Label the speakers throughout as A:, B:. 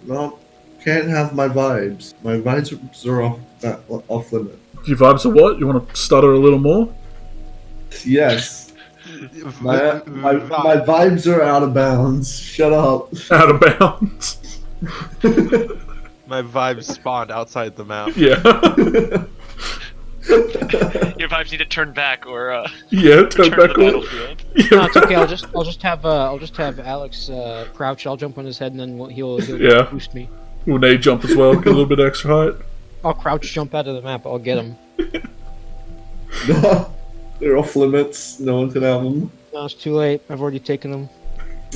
A: No, can't have my vibes. My vibes are off limit.
B: Your vibes are what? You want to stutter a little more?
A: Yes. My vibes are out of bounds. Shut up.
B: Out of bounds.
C: My vibes spawned outside the map.
B: Yeah.
D: Your vibes need to turn back or
B: Yeah, turn back
D: to the
B: on.
D: battlefield.
B: Yeah.
E: No, it's okay. I'll just have Alex crouch. I'll jump on his head, and then he'll
B: Yeah.
E: boost me.
B: We'll nade jump as well, get a little bit extra height.
E: I'll crouch jump out of the map. I'll get him.
A: No, they're off limits. No one can have them.
E: No, it's too late. I've already taken them.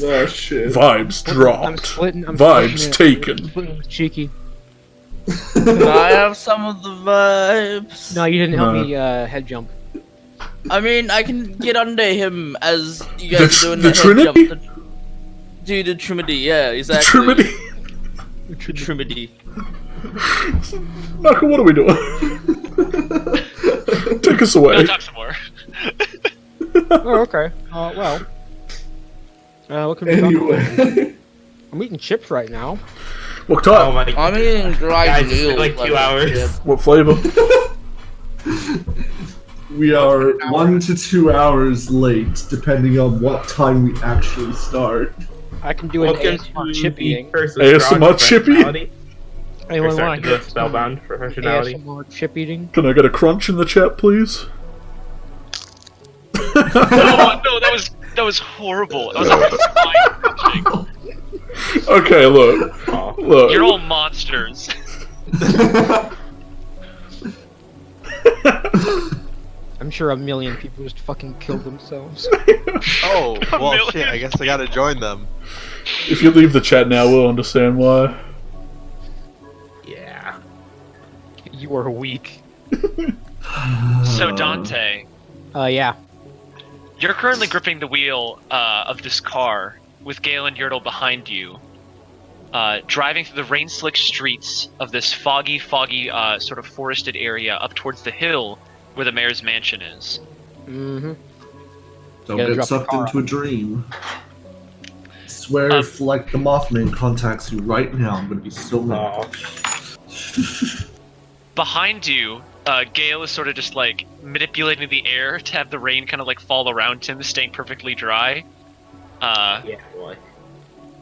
A: Oh shit.
B: Vibes
E: I'm
B: dropped.
E: splitting.
B: Vibes taken.
E: Splitting with Cheeky.
F: Can I have some of the vibes?
E: No, you didn't help
B: No.
E: me head jump.
F: I mean, I can get under him as you guys are doing
B: the
F: the head
B: Trinity?
F: jump. Do the Trinity, yeah, exactly.
B: Trinity.
F: The Trinity.
B: Michael, what are we doing? Take us
D: We'll
B: away.
D: talk some more.
E: Oh, okay. Well. What can we talk about?
A: Anyway.
E: I'm eating chips right now.
B: What
G: Oh
B: type?
G: my god.
F: I'm eating dried
G: Guys, it's
F: noodles.
G: been like 2 hours.
B: What flavour?
A: We are 1 to 2 hours late, depending on what time we actually start.
E: I can do an
G: Welcome
E: ASMR
G: to
E: chip
G: the
E: eating.
G: Curse of
B: ASMR
G: Strahd
B: chippy?
G: professionality. We're
E: Anyone
G: starting
E: want
G: to
E: to
G: do Spellbound professionality.
E: ASMR chip eating?
B: Can I get a crunch in the chat, please?
D: No, that was horrible. That was like spine crunching.
B: Okay, look.
G: Oh.
B: Look.
D: You're all monsters.
E: I'm sure a million people just fucking killed themselves.
C: Oh, well
D: million
C: shit, I guess I gotta join them.
B: If you leave the chat now, we'll understand why.
G: Yeah.
E: You are weak.
D: So Dante,
E: Yeah.
D: you're currently gripping the wheel of this car with Gale and Yertle behind you, driving through the rain-slick streets of this foggy, sort of forested area up towards the hill where the mayor's mansion is.
E: Mm-hmm.
A: Don't
E: Gotta
A: get
E: drop the
A: sucked
E: car
A: into a dream. Swear if like the Mothman contacts you right now, I'm gonna be so mad.
G: Oh.
D: Behind you, Gale is sort of just like manipulating the air to have the rain kind of like fall around him, staying perfectly dry.
G: Yeah, boy.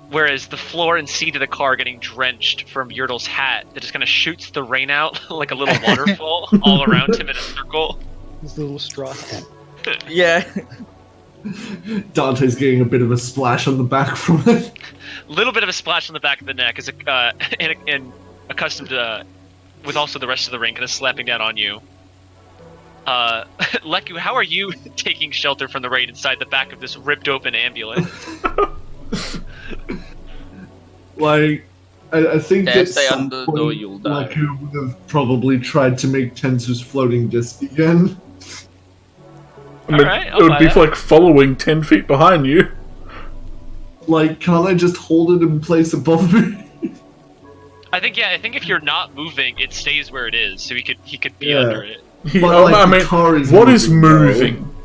D: Whereas the floor and seat of the car getting drenched from Yertle's hat that just kind of shoots the rain out like a little waterfall all around him in a circle.
E: This little straw hat.
F: Yeah.
A: Dante's getting a bit of a splash on the back from it.
D: Little bit of a splash on the back of the neck, as and accustomed to, with also the rest of the rain kind of slapping down on you. Leku, how are you taking shelter from the rain inside the back of this ripped open ambulance?
A: Like, I think
F: Can't
A: at
F: stay
A: some
F: under the door,
A: point,
F: you'll die.
A: like, who would have probably tried to make Tensu's floating disc again.
B: I mean,
D: Alright, I'll
B: it would
D: buy
B: be
D: that.
B: like following 10 feet behind you.
A: Like, can't I just hold it in place above me?
D: I think if you're not moving, it stays where it is, so he could be
A: Yeah.
D: under it.
A: But, like,
B: I
A: the
B: mean,
A: car is
B: what is
A: moving,
B: moving?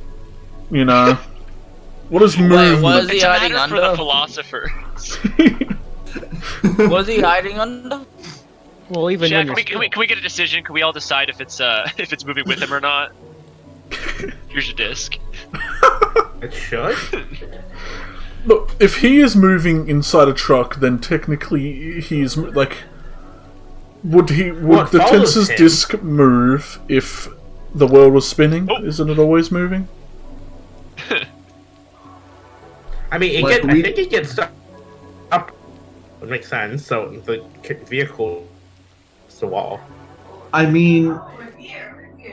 B: You know? What is
F: Wait,
B: moving?
F: what is he
D: It's a
F: hiding
D: matter for the
F: under?
D: philosopher.
F: Was he hiding under?
E: Well, even
D: Jack,
E: when
D: can we get a decision? Can we all decide if it's moving with him or not? Here's your disc.
G: It should?
B: Look, if he is moving inside a truck, then technically he's like. Would
G: What
B: the
G: follows
B: Tensor's
G: him?
B: disc move if the world was spinning?
D: Oh.
B: Isn't it always moving?
G: I mean,
A: Like,
G: I think it gets up. Would make sense. So the vehicle is the wall.
A: I mean,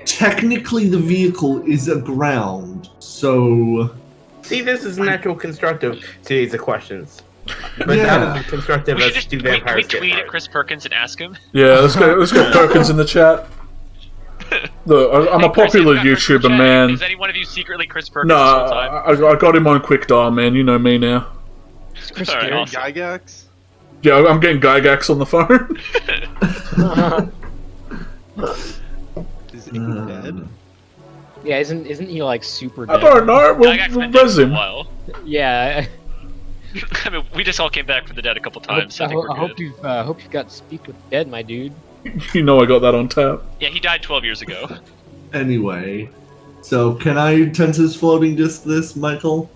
A: technically the vehicle is aground, so...
G: See, this is natural constructive series of questions. But
A: Yeah.
G: not as constructive
D: We should
G: as
D: just
G: do
D: can we
G: vampires get
D: tweet at
G: hard.
D: Chris Perkins and ask him.
B: Yeah, let's get Perkins in the chat. Look, I'm
D: Hey,
B: a
D: Chris,
B: popular
D: you've got Chris in
B: YouTuber,
D: the chat.
B: man.
D: Is any one of you secretly Chris Perkins
B: No,
D: this whole time?
B: I got him on quick dial, man. You know me now.
E: Chris
D: Alright,
E: Garrett.
D: awesome.
C: Gygax?
B: Yeah, I'm getting Gygax on the phone.
C: Is he dead?
E: Yeah, isn't he like super
B: I
E: dead?
B: don't know.
D: Gygax
B: We'll
D: been dead
B: res
D: for a
B: him.
D: while.
E: Yeah.
D: I mean, we just all came back from the dead a couple times, so I think we're
E: hope
D: good.
E: you've hope you got to speak with the dead, my dude.
B: You know I got that on tap.
D: Yeah, he died 12 years ago.
A: Anyway, so can I Tensor's floating disc this, Michael?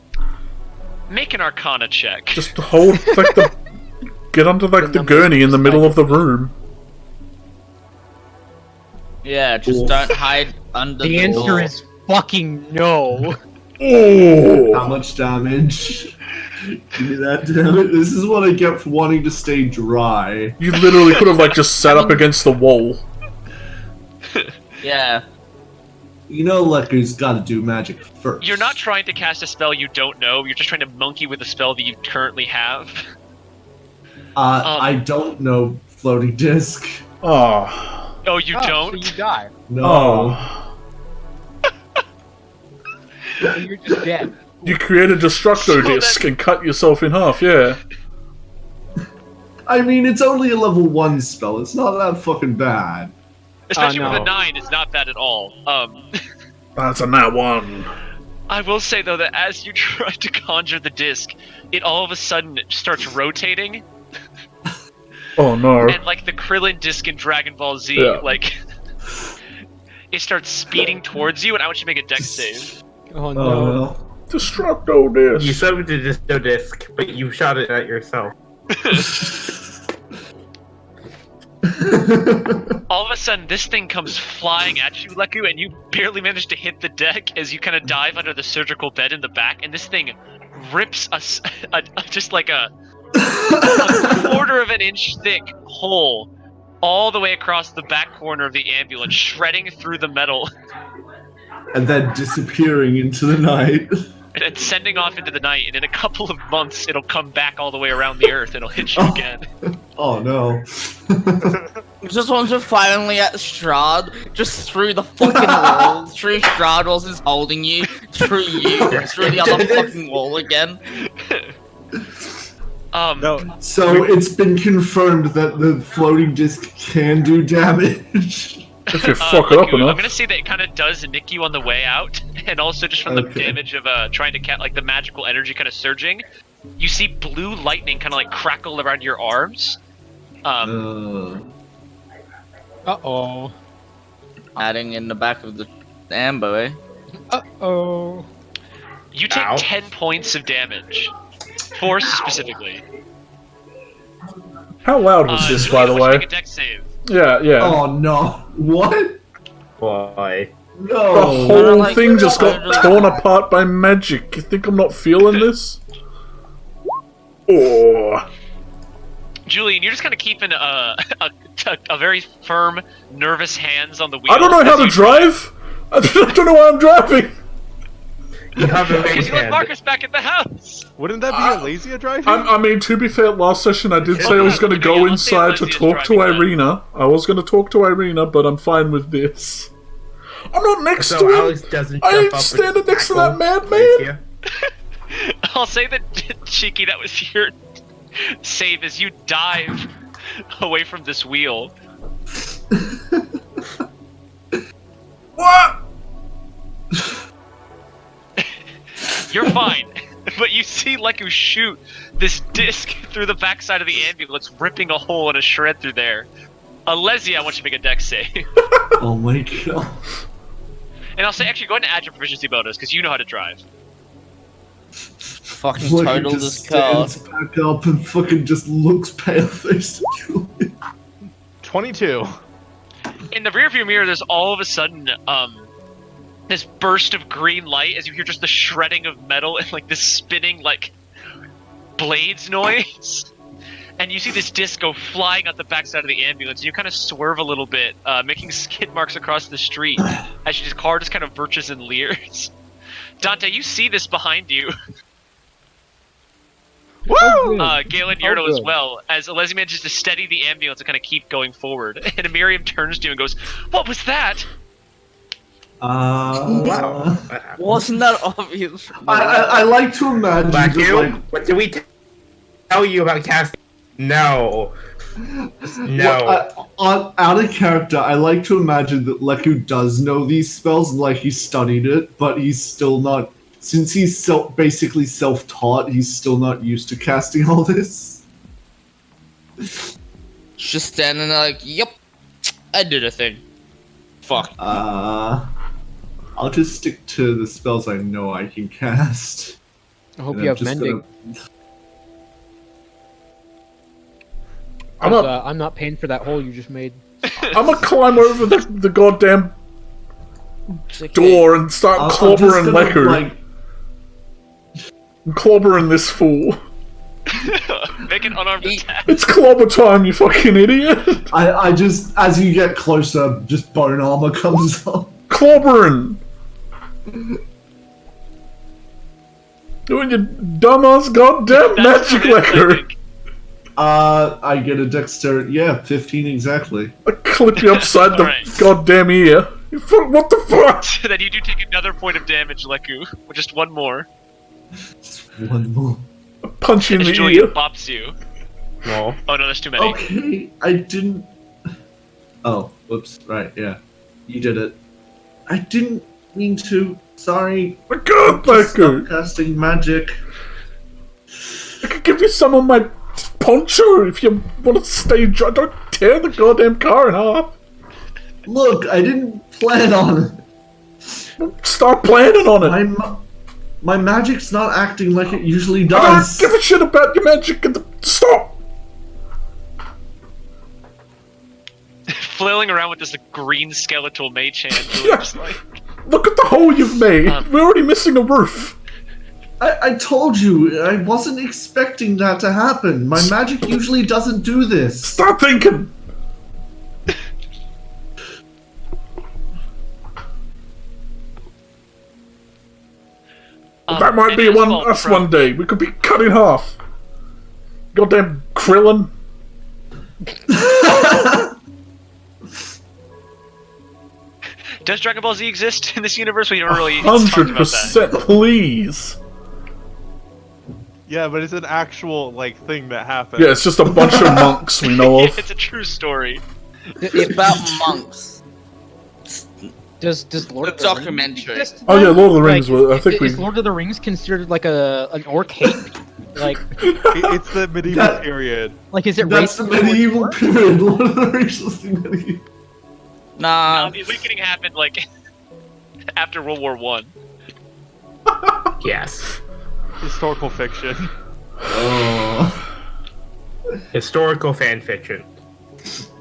D: Make an Arcana check.
B: Just hold, like, get under, like, the gurney in the middle of the room.
F: Yeah, just don't hide under
E: The
F: the
E: answer
F: door.
E: is fucking no.
B: Oh!
A: How much damage? Give me that damage. This is what I get for wanting to stay dry.
B: You literally could have, like, just sat up against the wall.
F: Yeah.
A: You know Leku's gotta do magic first.
D: You're not trying to cast a spell you don't know, you're just trying to monkey with a spell that you currently have.
A: I don't know floating disc.
B: Oh.
D: Oh, you
E: So
D: don't?
E: you die.
A: No.
B: Oh.
E: So you're just dead.
B: You create a Destructo disc and cut yourself in half, yeah.
A: I mean, it's only a level 1 spell. It's not that fucking bad.
D: Especially with
E: no.
D: a 9, it's not bad at all.
B: That's a nat 1.
D: I will say though that as you try to conjure the disc, it all of a sudden starts rotating,
B: Oh no.
D: and like the Krillin disc in Dragon Ball Z,
B: Yeah.
D: like it starts speeding towards you, and I want you to make a dex save.
E: Oh no.
A: Oh, no.
B: Destructo disc.
G: You summoned the Disto disc, but you shot it at yourself.
D: All of a sudden, this thing comes flying at you, Leku, and you barely manage to hit the deck as you kind of dive under the surgical bed in the back, and this thing rips us just like a quarter of an inch thick hole all the way across the back corner of the ambulance, shredding through the metal,
A: And then disappearing into the night.
D: and then sending off into the night, and in a couple of months, it'll come back all the way around the earth, and it'll hit you again.
A: Oh no.
F: Just want to finally at Strahd, just through the fucking wall, through Strahd whilst he's holding you, through you, through the other fucking wall again.
C: No,
A: So it's been confirmed that the floating disc can do damage.
B: If you fuck it up
D: Leku, I'm
B: enough.
D: gonna say that it kind of does nick you on the way out, and also just from the
A: Okay.
D: damage of trying to like the magical energy kind of surging, you see blue lightning kind of like crackle around your arms.
E: Uh-oh.
F: Adding in the back of the ambo, eh?
E: Uh-oh.
D: You take
G: Ow.
D: 10 points of damage. Force specifically.
B: How loud was this,
D: Julian,
B: by the
D: why don't you
B: way?
D: Make a dex save.
B: Yeah, yeah.
A: Oh no. What?
G: Boy.
B: The
A: No.
B: whole
F: like
B: thing
F: it.
B: just got torn apart by magic. You think I'm not feeling this? Oh.
D: Julian, you're just kind of keeping a very firm, nervous hands on the wheel.
B: I don't know how to drive. I don't know why I'm driving.
G: You have a
D: Because you left
G: hand.
D: Marcus back at the house.
C: wouldn't that be Alasia driving?
B: I mean, to be fair, last session I did say I was going to
D: Okay,
B: go
D: yeah, let's say
B: inside to
D: Alessia's
B: talk to
D: driving then.
B: Irina. I was going to talk to Irina, but I'm fine with this. I'm not next
G: So
B: to him.
G: Alex doesn't
B: I
G: jump
B: ain't
G: up
B: standing
G: and
B: next to that
G: tackle
B: madman.
G: Alicia.
D: I'll say that, Cheeky, that was your save as you dive away from this wheel.
B: What?
D: You're fine. But you see Leku shoot this disc through the backside of the ambulance, ripping a hole and a shred through there. Alesia, I want you to make a dex save.
A: Oh my god.
D: And I'll say, actually, go ahead and add your proficiency bonus, because you know how to drive.
F: Fucking
A: Look,
F: total
A: it just
F: this car.
A: stands back up and fucking just looks pale-faced at Julian.
C: 22.
D: In the rearview mirror, there's all of a sudden, this burst of green light as you hear just the shredding of metal and, like, this spinning, like, blades noise. And you see this disc go flying out the backside of the ambulance, and you kind of swerve a little bit, making skid marks across the street as your car just kind of lurches and leers. Dante, you see this behind you.
C: Woo!
D: Galen
E: Oh,
D: Yurdo as
E: good.
D: well, as Alesi manages to steady the ambulance and kind of keep going forward. And Miriam turns to you and goes, "What was that?"
G: Wow.
F: Wasn't that obvious?
A: I like to imagine
G: Black
A: just
G: you?
A: like
G: What did we tell you about casting? No. No.
A: out of character, I like to imagine that Leku does know these spells and like he studied it, but he's still not since he's basically self-taught, he's still not used to casting all this.
F: Just standing there like, yep, I did a thing. Fuck.
A: I'll just stick to the spells I know I can cast.
E: I hope
A: And
E: you
A: I'm
E: have
A: just
E: mending. I'm not paying for that hole you just made.
B: I'm gonna climb over the goddamn
F: It's okay.
B: door and start
A: I'm just
B: clobbering
A: gonna,
B: Leku.
A: like,
B: I'm clobbering this fool.
D: Make an unarmed attack.
B: It's clobber time, you fucking idiot!
A: I just, as you get closer, just bone armor comes up.
B: Clobbering! Doing your dumbass goddamn
D: That's
B: magic,
D: for him, I
B: Leku!
D: think.
A: I get a dexterity, yeah, 15 exactly.
B: I clip you upside the
D: Alright.
B: goddamn ear. What the fuck?
D: So then you do take another point of damage, Leku. Or just one more.
A: Just one more.
B: Punch you in
D: As
B: the
D: Julian
B: ear.
D: bops you.
G: No.
D: Oh no, there's too many.
A: Okay, I didn't... Oh, whoops, right, yeah. You did it. I didn't mean to, sorry.
B: My god,
A: Just stop
B: Leku!
A: casting magic.
B: I could give you some of my poncho if you want to stay dry. Don't tear the goddamn car in half.
A: Look, I didn't plan on it.
B: Start planning on it.
A: My magic's not acting like it usually
B: I
A: does.
B: don't give a shit about your magic. Stop!
D: Flailing around with this like, green skeletal mage hand. Really
B: Yeah.
D: just like...
B: Look at the hole you've made. We're already missing a roof.
A: I told you, I wasn't expecting that to happen. My magic usually doesn't do this.
B: Start thinking. That might be us one day. We could be cut in half. Goddamn Krillin.
D: Does Dragon Ball Z exist in this universe? We don't really talked about that.
B: 100%, please.
C: Yeah, but it's an actual like thing that happened.
B: Yeah, it's just a bunch of monks we know of.
D: It's a true story.
F: It's about monks.
E: Does Lord
F: The
E: of the Rings
F: documentary.
E: exist?
B: Oh yeah, Lord of the Rings.
E: Like,
B: I think
E: is Lord of the Rings considered like an arcane? Like,
C: It's the medieval
A: That-
C: period.
E: like is it
A: That's the
E: racist?
A: medieval period. Lord of the Rings was the medieval.
F: Nah.
D: The Awakening happened like after World War One.
G: Yes.
C: Historical fiction.
A: Oh.
G: Historical fan fiction.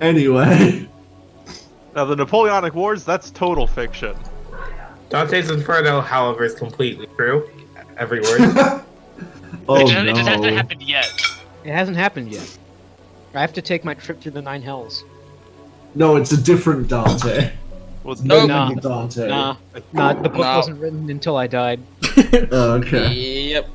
A: Anyway.
C: Now the Napoleonic Wars, that's total fiction.
G: Dante's Inferno, however, is completely true. Every word.
A: Oh
D: it just hasn't
A: no.
D: happened yet.
E: It hasn't happened yet. I have to take my trip through the Nine Hells.
A: No, it's a different Dante.
C: Was
F: No.
A: No, Dante.
E: Nah, the book
F: No.
E: wasn't written until I died.
A: Oh, okay.
F: Yep.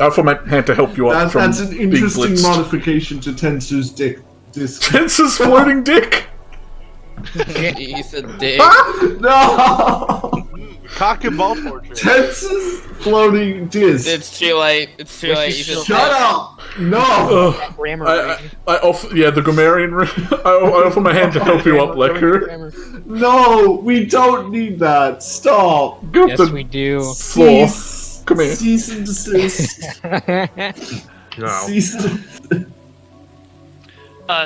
B: Out for my hand to help you up from
A: That's an
B: being
A: interesting
B: blitzed.
A: modification to Tensu's dick.
B: Tense's floating dick.
F: He said dick.
A: No!
C: cock and ball torture.
A: Tensu's floating disc.
F: It's too late. It's too late. You
E: Shut
F: should
A: Shut up! No!
B: Ugh.
E: Grammar.
B: I offer, yeah, the grammarian. I offer my hand to help you up, Leku.
E: Grammar.
A: No! We don't need that! Stop!
B: Go
E: Yes,
B: the
E: we do.
B: floor.
A: Cease.
B: Come here.
A: Cease and desist.
G: No.
A: Cease and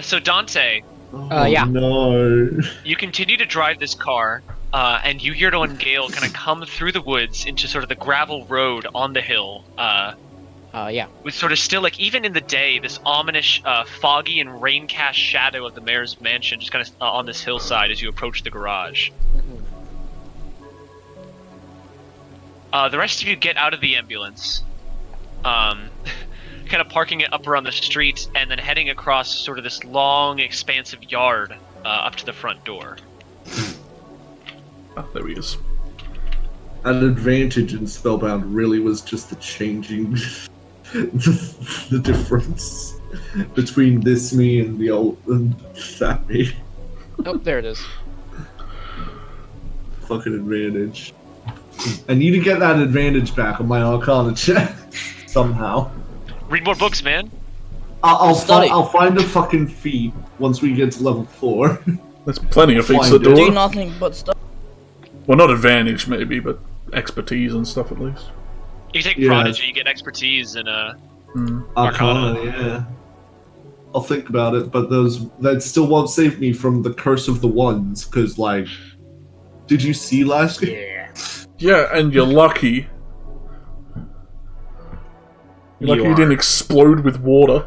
D: So Dante,
A: Oh,
E: yeah.
A: No.
D: you continue to drive this car, and you, Yurdo, and Gale kind of come through the woods into sort of the gravel road on the hill.
E: Yeah.
D: With sort of still, like, even in the day, this ominous, foggy and rain-cast shadow of the mayor's mansion just kind of on this hillside as you approach the garage. The rest of you get out of the ambulance, kind of parking it up around the street, and then heading across sort of this long, expansive yard up to the front door.
B: Oh, there he is.
A: An advantage in Spellbound really was just the changing the difference between this me and the old and that me.
E: Oh, there it is.
A: Fucking advantage. I need to get that advantage back on my Arcana check somehow.
D: Read more books, man.
A: I'll
F: Study.
A: find a fucking feat once we get to level 4.
B: There's plenty of feats to
A: Find it.
F: do
B: do.
F: nothing but stuff.
B: Well, not advantage, maybe, but expertise and stuff at least.
D: You take
A: Yeah.
D: Prodigy, you get expertise in
A: Arcana, yeah. I'll think about it, but that still won't save me from the curse of the ones, because, like, did you see last game?
G: Yeah.
B: Yeah, and you're lucky. You're lucky you
G: are.
B: didn't explode with water.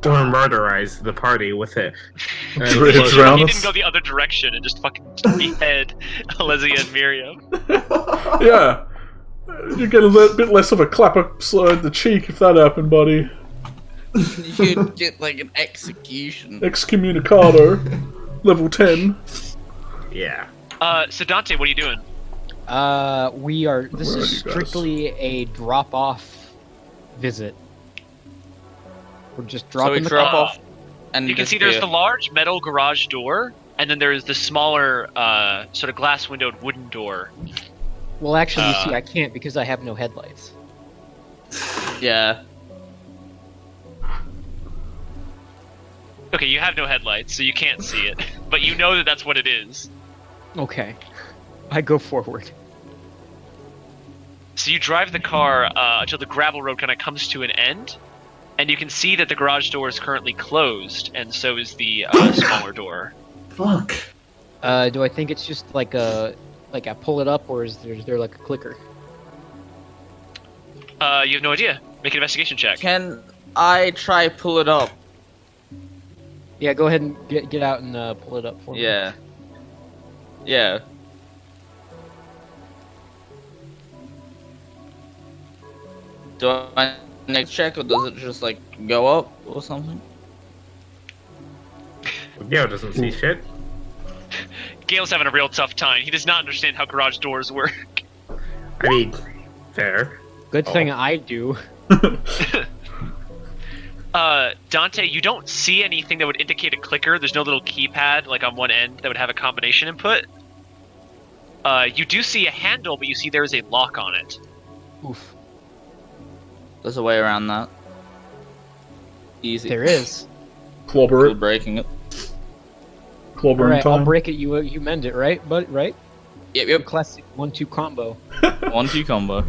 G: Or murderize the party with it.
B: Drown
D: He
B: us.
D: didn't go the other direction and just fucking behead Alessia and Miriam.
B: Yeah. You get a bit less of a clap upside the cheek if that happened, buddy.
F: You'd get like an execution.
B: Excommunicado. Level 10.
G: Yeah.
D: So Dante, what are you doing?
E: We are. This
B: Where are
E: is
B: you guys?
E: strictly a drop-off visit. We're just
F: So
E: dropping
F: we
E: the
F: drop
E: car.
F: off, and
D: You can see there's the large metal garage door, and then there's the smaller, sort of glass-windowed wooden door.
E: Well, actually, you see, I can't because I have no headlights.
F: Yeah.
D: Okay, you have no headlights, so you can't see it, but you know that that's what it is.
E: Okay, I go forward.
D: So you drive the car until the gravel road kind of comes to an end, and you can see that the garage door is currently closed, and so is the smaller door.
A: Fuck.
E: Do I think it's just like I pull it up, or is there like a clicker?
D: You have no idea. Make an investigation check.
F: Can I try pull it up?
E: Yeah, go ahead and get out and pull it up for me.
F: Yeah. Yeah. Do I next check, or does it just like go up or something?
G: Gale doesn't see shit.
D: Gale's having a real tough time. He does not understand how garage doors work.
G: I mean, fair.
E: Good thing I do.
D: Dante, you don't see anything that would indicate a clicker. There's no little keypad like on one end that would have a combination input. You do see a handle, but you see there is a lock on it.
E: Oof.
F: There's a way around that. Easy.
E: There is.
B: Clobber
F: We're
B: it.
F: breaking it.
B: Clobbering
E: Alright, I'll
B: time.
E: break it. You mend it, right? But right?
F: Yep.
E: Classic 1-2 combo.
F: 1-2 combo.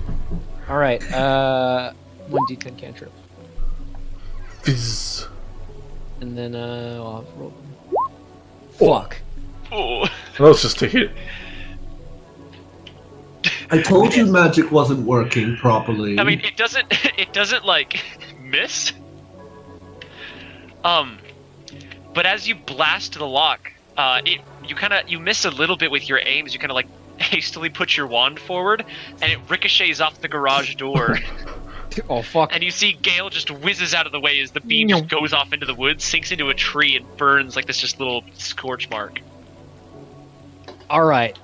E: Alright, 1d10 cantrip.
B: Fizz.
E: And then, I'll have to roll them. Fuck.
D: Oh.
B: That was just a hit.
A: I told you magic wasn't working properly.
D: I mean, it doesn't like miss. But as you blast the lock, you miss a little bit with your aim as you kind of like hastily put your wand forward, and it ricochets off the garage door.
E: Oh, fuck.
D: And you see Gale just whizzes out of the way as the beam just goes off into the woods, sinks into a tree, and burns like this just little scorch mark.
E: Alright.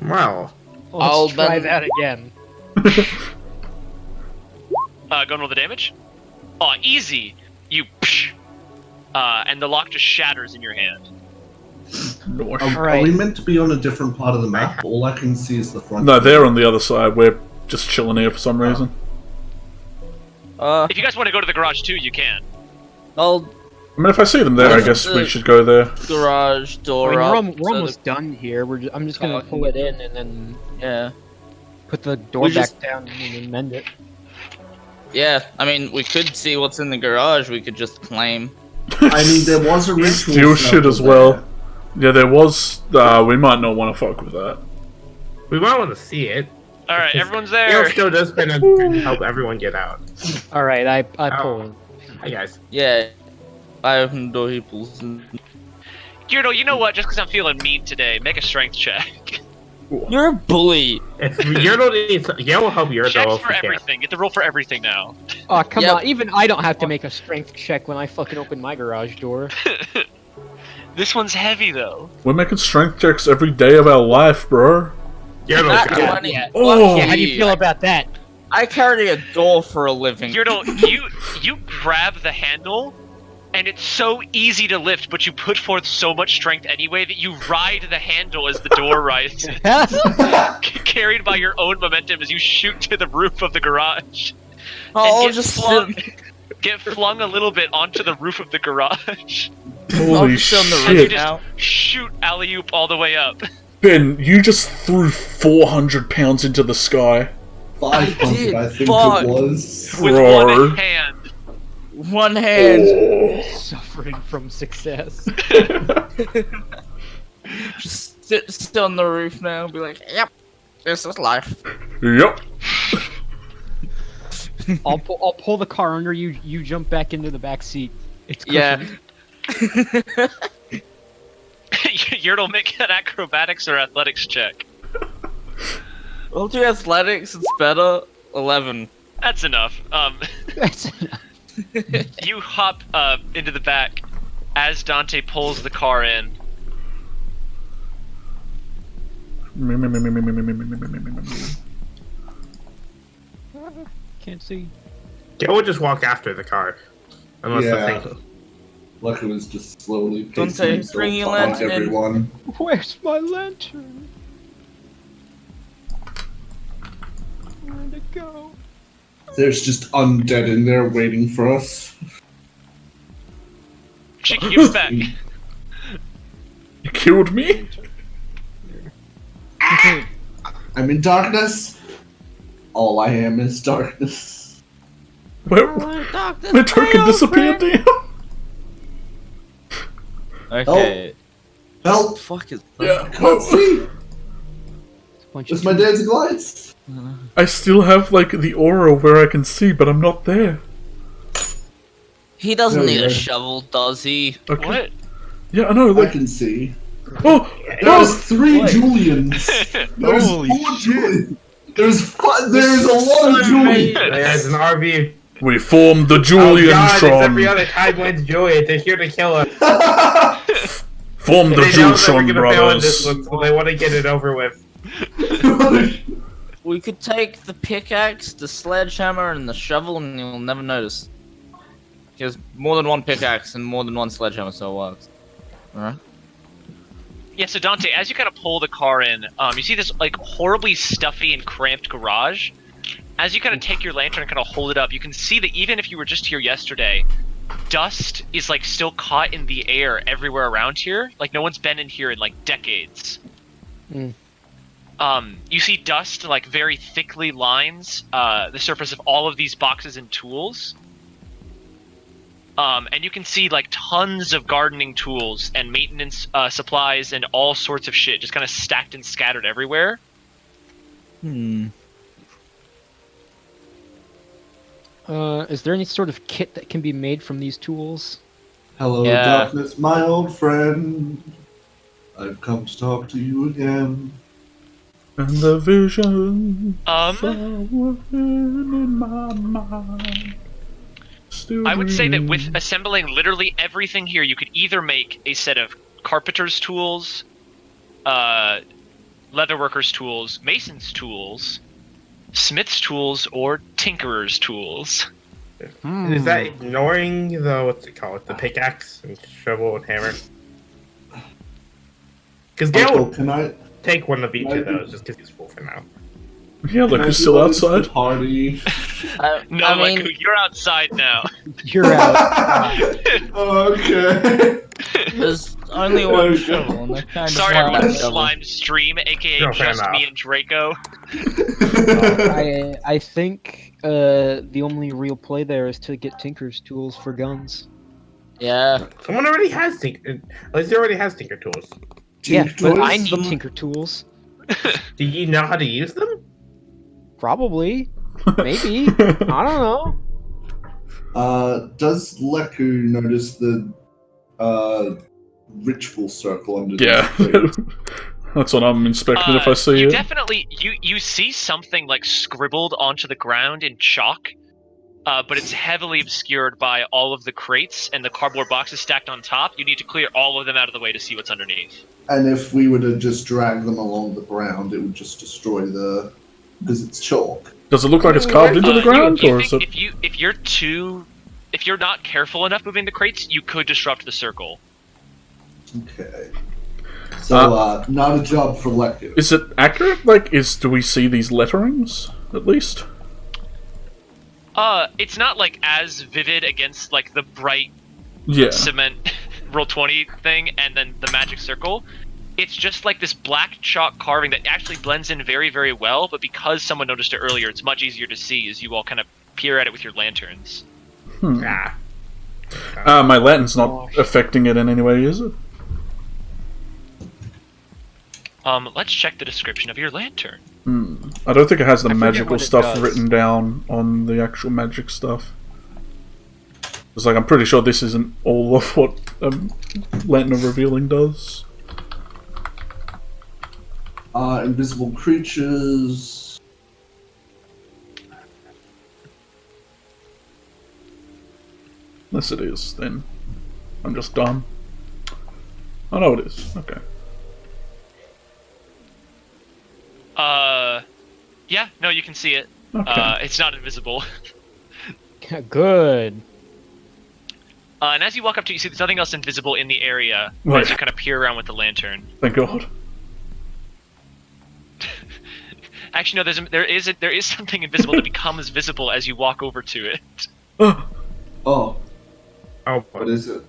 G: Well,
F: I'll
E: Let's try
F: then-
E: that again.
D: Go and roll the damage. Oh, easy. You psh, and the lock just shatters in your hand.
B: North.
A: Are
E: Alright.
A: we meant to be on a different part of the map? All I can see is the front.
B: No, they're on the other side. We're just chilling here for some reason.
D: If you guys want to go to the garage too, you can.
F: I'll
B: I mean, if I see them there, I guess we should go there.
F: garage
E: I
F: door
E: mean,
F: up.
E: we're almost done here. I'm just gonna
F: car
E: pull it in and then
F: Yeah.
E: put the door
F: We
E: back
F: just-
E: down and then mend it.
F: Yeah. I mean, we could see what's in the garage. We could just claim.
A: I mean, there was a ritual.
B: Steal shit
A: circle
B: as well.
A: there.
B: Yeah, there was. We might not want to fuck with that.
G: we might want to see it.
D: All right, everyone's
G: Gale
D: there.
G: still does kind of help everyone get out.
E: Alright, I pull in.
G: Hi guys.
F: Yeah. I open the door. He pulls in.
D: Gyurdo, you know what? Just because I'm feeling mean today, make a strength check.
F: You're a bully.
G: If Yurdo needs, Gale will help Yurdo
D: Checks
G: if
D: for
G: he can.
D: everything. Get the roll for everything now.
E: Oh, come
F: Yep.
E: on. Even I don't have to make a strength check when I fucking open my garage door.
D: This one's heavy though.
B: We're making strength checks every day of our life, bro.
G: Yurdo's
F: Not
G: got it.
F: 20.
B: Oh.
E: Yeah, how do you feel about that?
F: I carry a door for a living.
D: Gyurdo, you grab the handle, and it's so easy to lift, but you put forth so much strength anyway that you ride the handle as the door rises, carried by your own momentum as you shoot to the roof of the garage.
F: I'll
D: and
F: just
D: get flung a little bit onto the roof of the garage.
B: Holy
F: just on the
D: As you
B: shit.
D: just
F: now.
D: shoot alley-oop all the way up.
B: Ben, you just threw 400 pounds into the sky.
A: 500, I think
F: fuck.
A: it was.
D: With
B: Roar.
D: one hand.
F: One hand.
E: Suffering from success.
F: Just sit on the roof now and be like, yep, this is life.
B: Yep.
E: I'll pull the car under you. You jump back into the back seat. It's
F: Yeah.
E: cushioned.
D: Yurtle, make an acrobatics or athletics check.
F: We'll do athletics, it's better. 11.
D: That's enough.
E: That's enough.
D: You hop into the back as Dante pulls the car in.
E: Can't see.
G: Gale would just walk after the car. Unless
A: Yeah.
G: the thing.
A: Lucky was just slowly
F: Don't
A: pacing
F: say,
A: himself
F: bring your
A: behind
F: lantern in.
A: everyone.
E: Where's my lantern? Where'd it go?
A: There's just undead in there waiting for us.
D: She can give it back.
B: You killed me?
A: I'm in darkness. All I am is darkness.
B: Where? My token disappeared, damn.
F: Okay.
A: Help!
F: Fuck is
B: Yeah.
A: Can't see!
E: Bunch
A: It's
E: of
A: my dancing lights!
B: I still have, like, the aura where I can see, but I'm not there.
F: He doesn't
A: There we
F: need a
A: go.
F: shovel, does he?
B: Okay.
D: What?
B: Yeah, I know,
A: I
B: like...
A: can see.
B: Oh!
A: There's
B: Oh!
A: 3 Julians! There's
C: Holy
A: 4 Julians! There's a lot of Julians!
G: There's an RV.
B: We formed the
G: Oh
B: Julian
G: god, it's every
B: Tron.
G: other time when's Julian. They're here to kill us.
B: Formed the
G: They know that we're
B: Jultron
G: gonna fail in this
B: brothers.
G: one, so they want to get it over with.
F: We could take the pickaxe, the sledgehammer, and the shovel, and you'll never notice. There's more than one pickaxe and more than one sledgehammer, so it works. Alright?
D: Yeah, so Dante, as you kind of pull the car in, you see this like horribly stuffy and cramped garage. As you kind of take your lantern and kind of hold it up, you can see that even if you were just here yesterday, dust is like still caught in the air everywhere around here. Like no one's been in here in like decades.
E: Mm.
D: You see dust like very thickly lines the surface of all of these boxes and tools. And you can see like tons of gardening tools and maintenance supplies and all sorts of shit just kind of stacked and scattered everywhere.
E: Is there any sort of kit that can be made from these tools?
A: Hello,
F: Yeah.
A: darkness, my old friend. I've come to talk to you again.
B: And the vision
D: Um,
B: in my mind. Still
D: I would say that with
B: dreaming.
D: assembling literally everything here, you could either make a set of carpenter's tools, leatherworker's tools, mason's tools, smith's tools, or tinkerer's tools.
G: Is that ignoring the, what's it called, the pickaxe and shovel and hammer? Because Gale
A: Uncle,
G: would
A: can I
G: take one of each of those just because he's full for now.
B: Yeah, like
A: can I
B: we're still
A: do this for
B: outside.
A: Party.
D: No,
F: I mean,
D: like, you're outside now.
E: You're out.
A: Okay.
F: there's only one shovel, and they're kind of
D: Sorry,
F: hard
D: everyone.
F: to shovel.
D: Slime stream, aka
G: No, fair
D: just me
G: enough.
D: and Draco.
E: I think the only real play there is to get Tinker's tools for guns.
F: Yeah.
G: Someone already has Tinker. At least he already has Tinker tools.
E: Yeah, but I
A: Toys?
E: need Tinker tools.
G: Do you know how to use them?
E: Probably. Maybe. I don't know.
A: Does Leku notice the ritual circle under
B: Yeah.
A: the crate?
B: That's what I'm inspecting if I see
D: you
B: it.
D: definitely you see something like scribbled onto the ground in chalk, but it's heavily obscured by all of the crates and the cardboard boxes stacked on top. You need to clear all of them out of the way to see what's underneath.
A: And if we were to just drag them along the ground, it would just destroy because it's chalk.
B: Does it look like it's carved into the ground,
D: you
B: or is
D: think
B: it?
D: if you're not careful enough moving the crates, you could disrupt the circle.
A: Okay. So, not a job for Leku.
B: Is it accurate? Like, do we see these letterings at least?
D: It's not like as vivid against like the bright
B: Yeah.
D: cement roll 20 thing, and then the magic circle. It's just like this black chalk carving that actually blends in very, very well, but because someone noticed it earlier, it's much easier to see as you all kind of peer at it with your lanterns.
G: Ah.
B: My lantern's not affecting it in any way, is it?
D: Let's check the description of your lantern.
B: I don't think it has the
E: I forget
B: magical
E: what it
B: stuff
E: does.
B: written down on the actual magic stuff. It's like, I'm pretty sure this isn't all of what Lantern of Revealing does.
A: Invisible creatures.
B: Unless it is, then I'm just dumb. Oh no, it is. Okay.
D: Yeah, no, you can see it.
B: Okay.
D: It's not invisible.
E: Good.
D: And as you walk up to it, you see there's nothing else invisible in the area
B: Right.
D: as you kind of peer around with the lantern.
B: Thank God.
D: Actually, no, there is something invisible that becomes visible as you walk over to it.
A: Oh,
G: Oh,
A: what is it?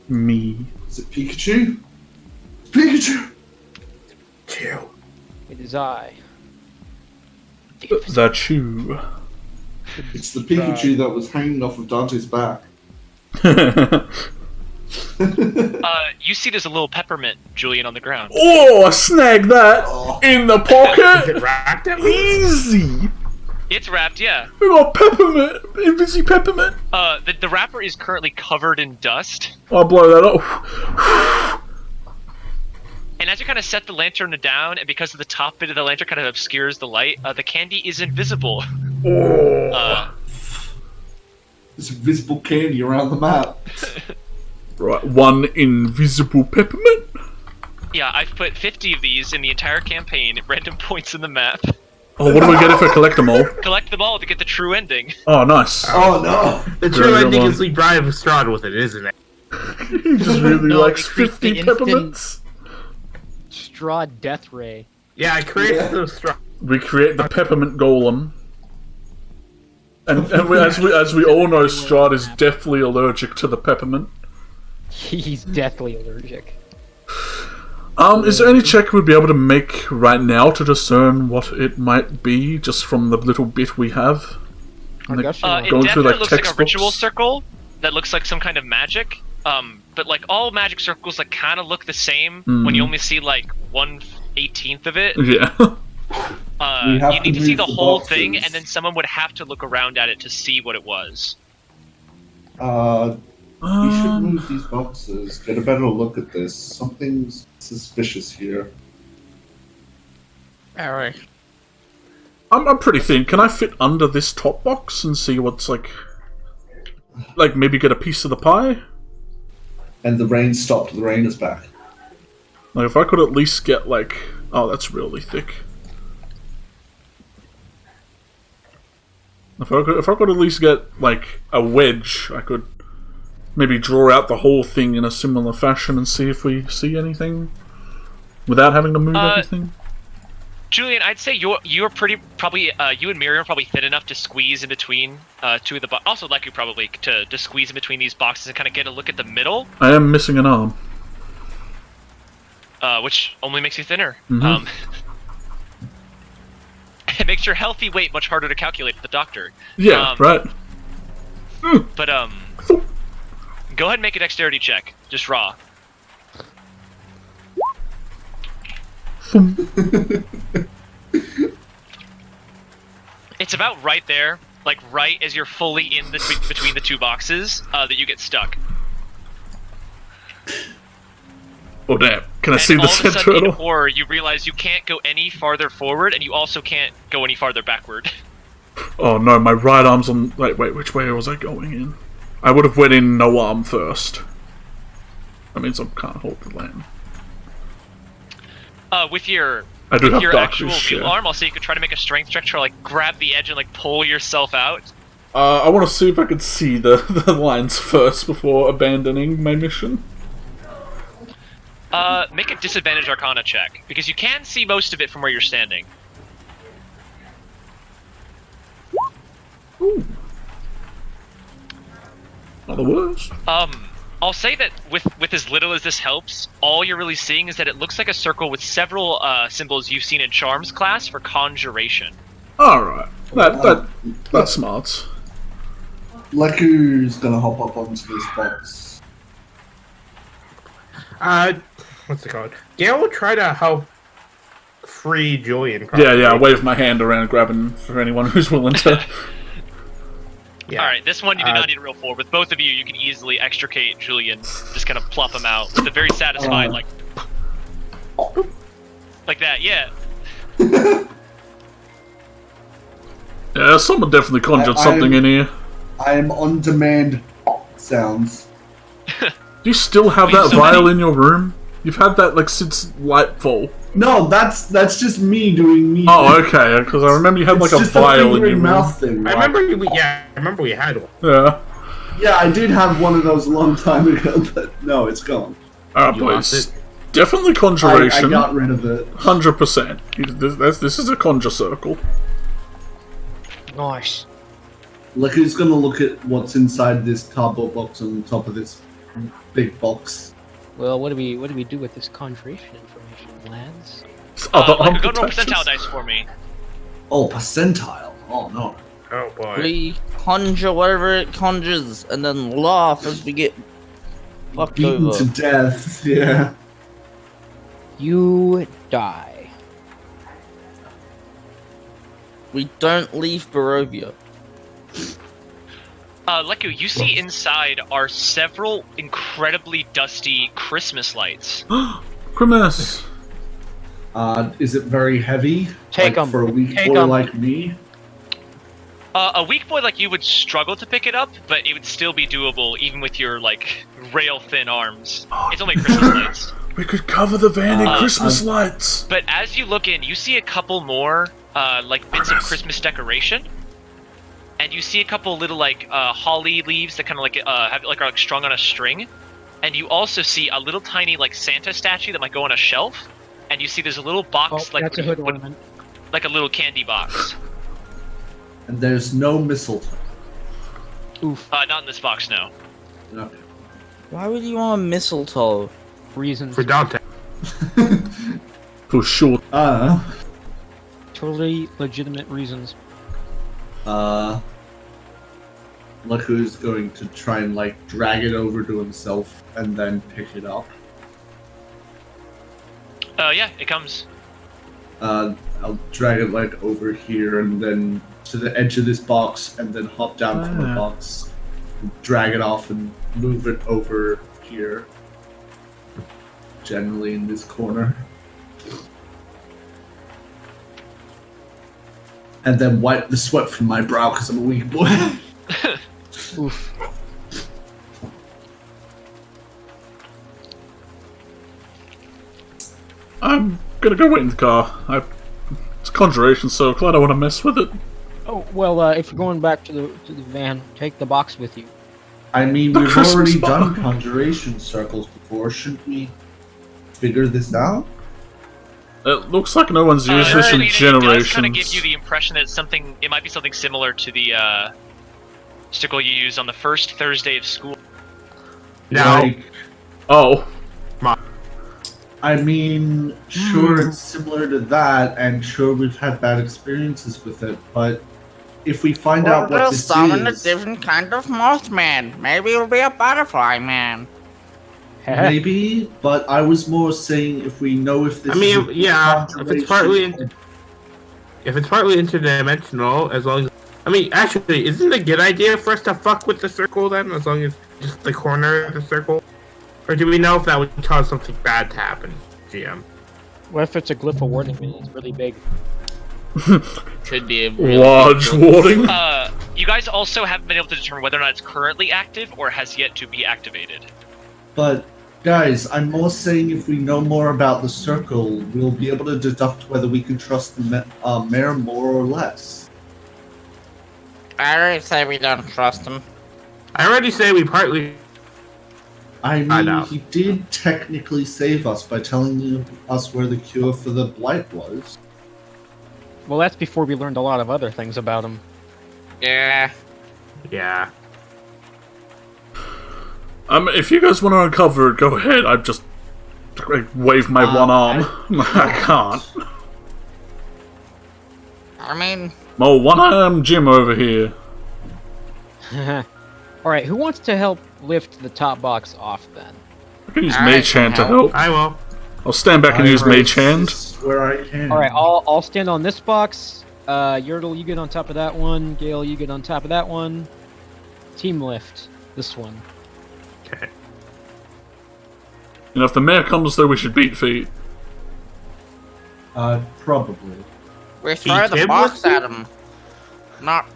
B: Me.
A: Is it Pikachu? Pikachu!
G: chill.
E: It is I.
B: That's you.
A: It's the Pikachu that was hanging off of Dante's back.
D: You see there's a little peppermint, Julian, on the ground.
B: Oh, I snagged that
A: Oh.
B: in the
G: Is
B: pocket.
G: it wrapped at least?
B: Easy.
D: It's wrapped, yeah.
B: We got peppermint, invisi peppermint.
D: The wrapper is currently covered in dust.
B: I'll blow that up.
D: And as you kind of set the lantern down, and because of the top bit of the lantern kind of obscures the light, the candy is invisible.
B: Oh.
A: There's invisible candy around the map.
B: Right, one invisible peppermint.
D: Yeah, I've put 50 of these in the entire campaign at random points in the map.
B: Oh, what do we get if I collect them all?
D: Collect them all to get the true ending.
B: Oh, nice.
A: Oh no!
G: The
B: Very
G: true
B: good
G: ending
B: one.
G: is we bribe Strahd with it, isn't it?
B: He just really
F: No,
B: likes
F: it creates
B: 50
F: the instant-
B: peppermints.
E: Strahd Death Ray.
G: Yeah, I created
A: Yeah.
G: the Strahd.
B: We create the peppermint golem. And as we all know, Strahd is deathly allergic to the peppermint.
E: He's deathly allergic.
B: Is there any check we'd be able to make right now to discern what it might be, just from the little bit we have?
E: I
B: Like,
E: guess you
D: It
B: Going through,
D: definitely
B: like,
D: looks like a
B: textbooks?
D: ritual circle that looks like some kind of magic. But like all magic circles, like kind of look the same when you only see like 1/18th of it.
B: Yeah.
A: We have
D: You need
A: to
D: to see
A: move
D: the
A: the
D: whole
A: boxes.
D: thing, and then someone would have to look around at it to see what it was.
A: We should move these boxes. Get a better look at this. Something's suspicious here.
F: Alright.
B: I'm pretty thin. Can I fit under this top box and see what's like maybe get a piece of the pie?
A: And the rain stopped. The rain is back.
B: Like if I could at least get like, oh, that's really thick. If I could at least get like a wedge, I could maybe draw out the whole thing in a similar fashion and see if we see anything without having to move everything.
D: Julian, I'd say you're pretty probably you and Miriam are probably thin enough to squeeze in between two of the boxes. Also, Leku probably to squeeze in between these boxes and kind of get a look at the middle,
B: I am missing an arm.
D: which only makes you thinner.
B: Mhm.
D: It makes your healthy weight much harder to calculate at the doctor.
B: Yeah, right.
D: But go ahead and make a dexterity check, just raw. It's about right there, like right as you're fully in the between the two boxes, that you get stuck.
B: Oh damn! Can I
D: And
B: see
D: all
B: the
D: of a
B: center
D: sudden,
B: at
D: in
B: all?
D: horror, you realize you can't go any farther forward, and you also can't go any farther backward.
B: Oh no, my right arm's on. Wait, which way was I going in? I would have went in no arm first. That means I can't hold the lane.
D: With your
B: I do have
D: your
B: dark
D: actual
B: vision,
D: real
B: yeah.
D: arm, I'll say you could try to make a strength check to like grab the edge and like pull yourself out.
B: I want to see if I could see the lines first before abandoning my mission.
D: Make a disadvantage Arcana check because you can see most of it from where you're standing.
B: Ooh. Not the worst.
D: I'll say that with as little as this helps, all you're really seeing is that it looks like a circle with several symbols you've seen in Charms class for conjuration.
B: Alright. That's smart.
A: Leku's gonna hop up onto this box.
G: What's it called? Gale will try to help free Julian.
B: Yeah,
G: Probably.
B: I wave my hand around, grabbing for anyone who's willing to.
G: Yeah.
D: Alright, this one you do not need to roll for. With both of you, you can easily extricate Julian. Just kind of plop him out with a very satisfied, like that, yeah.
B: Yeah, someone definitely conjured something in here.
A: I am on demand sounds.
B: Do you still have
D: Wait,
B: that
D: so
B: vial
D: many-
B: in your room? You've had that like since Lightfall.
A: No, that's just me doing me.
B: Oh, okay. Because I remember you had like
A: It's
B: a
A: just
B: vial in
A: finger
B: your room.
A: mouth thing.
G: I
A: right?
G: remember we had one.
B: Yeah.
A: Yeah, I did have one of those a long time ago, but no, it's gone.
B: Alright,
G: You lost
B: boys.
G: it?
B: Definitely
A: I
B: conjuration.
A: got rid of it.
B: 100%. This is a conjure circle.
E: Nice.
A: Leku's gonna look at what's inside this cardboard box on top of this big box.
E: Well, what do we do with this conjuration information, lads?
B: It's other arm
D: Go to roll
B: protections.
D: percentile dice for me.
A: Oh, percentile. Oh no.
G: Oh boy.
F: We conjure whatever it conjures, and then laugh as we get fucked
A: Beaten
F: over.
A: to death. Yeah.
E: You die.
F: We don't leave Barovia.
D: Leku, you see inside are several incredibly dusty Christmas lights.
B: Grimace.
A: Is it very heavy?
E: Take
A: like
E: 'em.
A: for a weak
E: Take
A: boy
E: 'em.
A: like me.
D: A weak boy like you would struggle to pick it up, but it would still be doable even with your, like, rail-thin arms. It's only Christmas lights.
B: We could cover the van in Christmas
A: I'm-
B: lights.
D: But as you look in, you see a couple more, like, bits of Christmas decoration. And you see a couple little, like, holly leaves that kind of, like, are, like, strung on a string. And you also see a little tiny, like, Santa statue that might go on a shelf. And you see there's a little box,
E: Oh,
D: like,
E: that's a hood ornament.
D: like a little candy box.
A: And there's no mistletoe.
E: Oof.
D: Not in this box, no.
A: No.
F: Why would you want a mistletoe?
E: Reasons.
G: For Dante.
B: For sure.
E: Totally legitimate reasons.
A: Look who's going to try and like drag it over to himself and then pick it up.
D: Yeah, it comes.
A: I'll drag it like over here and then to the edge of this box and then hop down from the box, drag it off and move it over here. Generally in this corner. And then wipe the sweat from my brow because I'm a weak boy.
E: Oof.
B: I'm gonna go wait in the car. It's a conjuration circle. I don't want to mess with it.
E: Oh well, if you're going back to the van, take the box with you.
A: I mean,
B: The
A: we've
B: Christmas
A: already
B: box.
A: done conjuration circles before. Shouldn't we figure this out?
B: It looks like no one's used this in
D: It does kind of
B: generations.
D: give you the impression that it might be something similar to the stickle you used on the first Thursday of school.
G: Now,
A: Like,
B: Oh,
A: I mean, sure, it's similar to that, and sure, we've had bad experiences with it, but if we find out what
F: We'll
A: this
F: summon a
A: is,
F: different kind of Mothman. Maybe it'll be a butterfly man.
A: maybe, but I was more saying if we know if this
G: I mean,
A: is a
G: yeah, if it's partly
A: conjuration-
G: if it's partly interdimensional, as long as I mean, actually, isn't it a good idea for us to fuck with the circle then, as long as just the corner of the circle? Or do we know if that would cause something bad to happen, GM?
E: What if it's a glyph of warning and it's really big?
F: Could be a really
B: large
F: big-
B: warning.
D: You guys also haven't been able to determine whether or not it's currently active or has yet to be activated.
A: But guys, I'm more saying if we know more about the circle, we'll be able to deduct whether we can trust the mayor more or less.
F: I already say we don't trust him.
G: I already say we partly.
A: I mean,
G: I know.
A: he did technically save us by telling us where the cure for the blight was.
E: Well, that's before we learned a lot of other things about him.
F: Yeah.
G: Yeah.
B: If you guys want to uncover it, go ahead. I just wave my one arm. I can't.
F: I mean,
B: one-arm Jim over here.
E: Alright, who wants to help lift the top box off then?
B: I can use
F: Alright,
B: Mage Hand to help.
G: I will.
B: I'll stand back and use Mage Hand.
A: Where I can.
E: Alright, I'll stand on this box. Yertle, you get on top of that one. Gale, you get on top of that one. Team lift. This one.
G: Okay.
B: If the mayor comes through, we should beat feet.
A: Probably.
F: we throw the
G: Jim
F: box
G: was
F: at him. Not.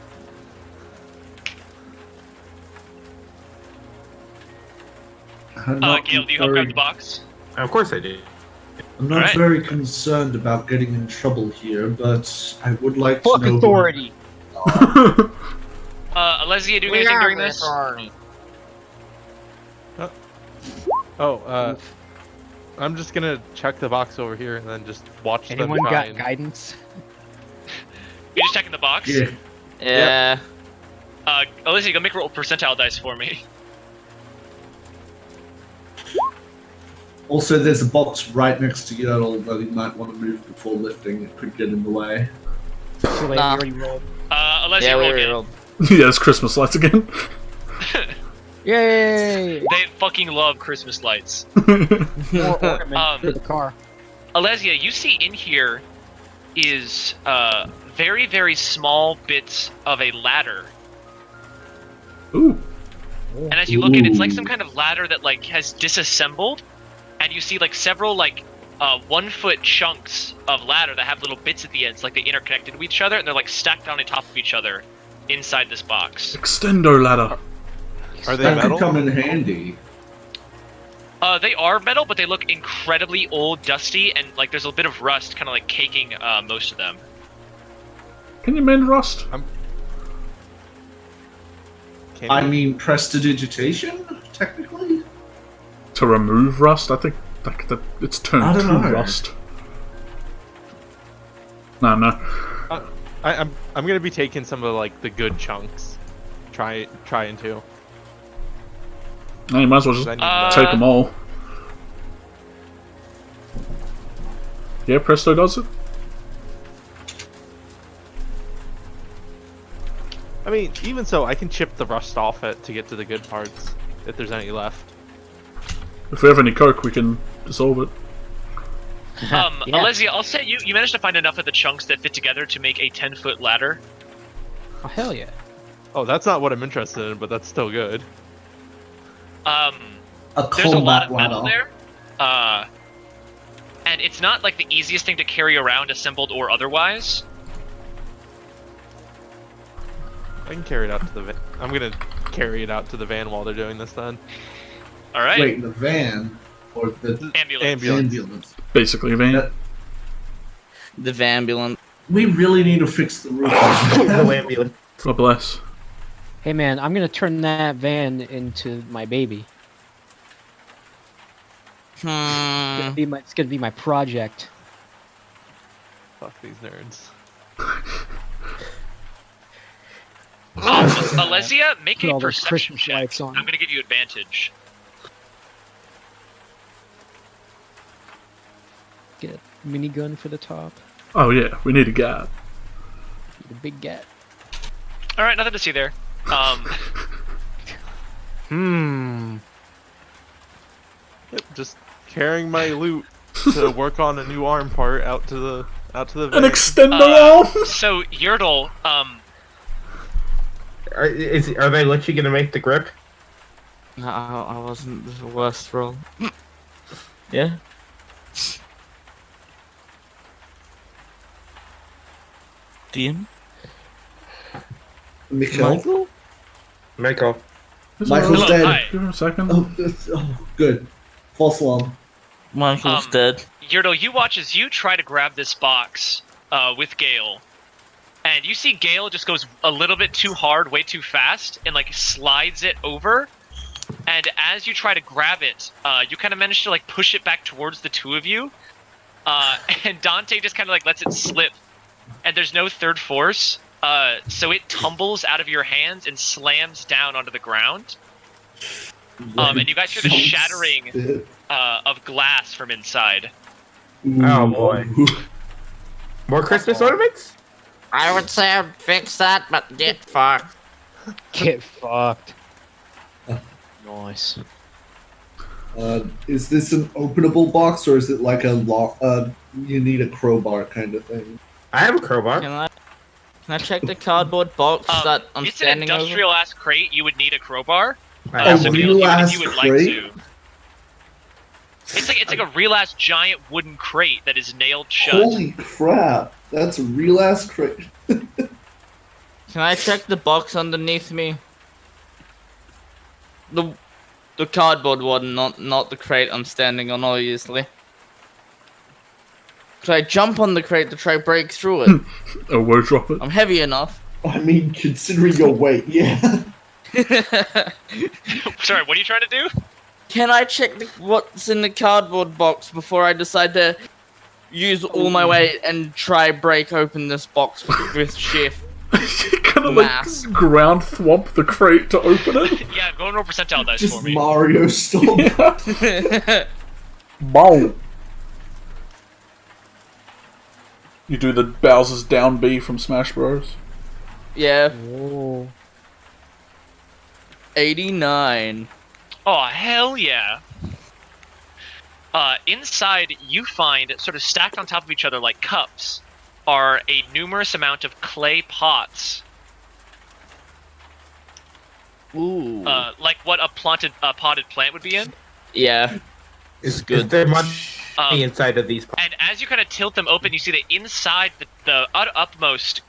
D: Gale, do you help grab the box?
G: Of course I did.
A: I'm not
D: Alright.
A: very concerned about getting in trouble here, but I would like
E: Fuck
A: to know.
E: authority!
D: Alesia doing
F: We
D: anything
F: are
D: during
F: the
D: this?
F: authority.
C: I'm just gonna check the box over here and then just watch
E: Anyone
C: them try
E: got
C: and...
E: guidance?
D: You just checking the box?
A: Yeah.
F: Yeah.
D: Alesia, go make roll percentile dice for me.
A: Also, there's a box right next to Yertle that he might want to move before lifting. It could get in the way.
E: Too late, we
F: Nah.
E: already rolled.
D: Alesia,
F: Yeah,
D: roll
F: we
D: again.
F: rolled.
B: Yeah, it's Christmas lights again.
E: Yay!
D: They fucking love Christmas lights.
E: More ornament
D: Um,
E: for the car.
D: Alesia, you see in here is very, very small bits of a ladder.
B: Ooh.
D: And as you look in, it's like some kind of ladder that like has disassembled, and you see like several like 1 foot chunks of ladder that have little bits at the ends, like they interconnected with each other, and they're like stacked on top of each other inside this box.
B: Extendo ladder.
C: Are they
A: That
C: metal?
A: could come in handy.
D: They are metal, but they look incredibly old, dusty, and like there's a bit of rust kind of like caking most of them.
B: Can you mend rust?
C: Can
A: I
C: you-
A: mean, prestidigitation, technically?
B: To remove rust? I think that it's
A: I
B: turned
A: don't
B: to
A: know.
B: rust. No.
C: I'm gonna be taking some of like the good chunks. Trying to.
B: No, you might as well
C: 'cause
B: just
C: I need
B: take them all. Yeah, Presto does it.
C: I mean, even so, I can chip the rust off it to get to the good parts, if there's any left.
B: If we have any coke, we can dissolve it.
E: Yeah.
D: Alesia, I'll say you managed to find enough of the chunks that fit together to make a 10-foot ladder.
E: Oh, hell yeah.
C: Oh, that's not what I'm interested in, but that's still good.
A: A
D: There's a lot
A: combat
D: of metal
A: ladder.
D: there. And it's not like the easiest thing to carry around, assembled or otherwise.
C: I can carry it out to the van. I'm gonna carry it out to the van while they're doing this then.
D: Alright.
A: Wait, the van or the
D: Ambulance.
A: ambulance?
B: Basically, Vane.
A: That-
F: The Vambulance.
A: We really need to fix the roof.
G: No ambulance.
B: God bless.
E: Hey man, I'm gonna turn that van into my baby. It's gonna be my project.
C: Fuck these nerds.
D: Alesia, make
E: Put
D: a
E: all those
D: perception
E: Christmas
D: check.
E: lights on.
D: I'm gonna give you advantage.
E: Get a minigun for the top.
B: Oh yeah, we need a guard.
E: The big gat.
D: Alright, nothing to see there.
C: Yep, just carrying my loot to work on a new arm part out to the
B: An
C: van.
B: extendo arm.
D: So, Yertle,
G: Are they literally gonna make the grip?
F: No, I wasn't the worst roll. Yeah. DM?
A: Mikhail?
G: Michael.
A: Michael's
D: Hello,
A: dead.
D: hi.
B: Give him a second.
A: Oh, good. False alarm.
F: Michael's dead.
D: Yertle, you watch as you try to grab this box with Gale, and you see Gale just goes a little bit too hard, way too fast, and like slides it over. And as you try to grab it, you kind of manage to like push it back towards the two of you, and Dante just kind of like lets it slip, and there's no third force, so it tumbles out of your hands and slams down onto the ground. And you guys hear the
A: Jump
D: shattering
A: spit.
D: of glass from inside.
G: Oh, boy. More Christmas ornaments?
F: I would say I'd fix that, but get fucked.
E: Get fucked. Nice.
A: Is this an openable box or is it like a lock? You need a crowbar kind of thing.
G: I have a crowbar.
F: Can I check the cardboard box that I'm
D: It's an
F: standing over?
D: industrial ass crate. You would need a crowbar.
G: I have
A: A
D: So
G: one.
A: real ass
D: if you would
A: crate?
D: like to. It's like a real ass giant wooden crate that is nailed shut.
A: Holy crap! That's a real ass crate.
F: Can I check the box underneath me? The cardboard one, not the crate I'm standing on, obviously. Could I jump on the crate to try break through it?
B: Oh, we'll drop it.
F: I'm heavy enough.
A: I mean, considering your weight, yeah.
D: Sorry, what are you trying to do?
F: Can I check what's in the cardboard box before I decide to use all my weight and try break open this box with shift?
B: You kind of
F: Mass.
B: like ground thwomp the crate to open it.
D: Yeah, go and roll percentile dice
A: Just
D: for me.
A: Mario style.
B: Bow. You do the Bowser's down B from Smash Bros.
F: Yeah,
E: Whoa.
F: 89.
D: Oh, hell yeah. Inside, you find, sort of stacked on top of each other like cups, are a numerous amount of clay pots.
F: Ooh.
D: Like what a potted plant would be in.
F: Yeah.
G: Is
F: good.
G: there much
D: Um,
G: inside of these?
D: And as you kind of tilt them open, you see that inside the upmost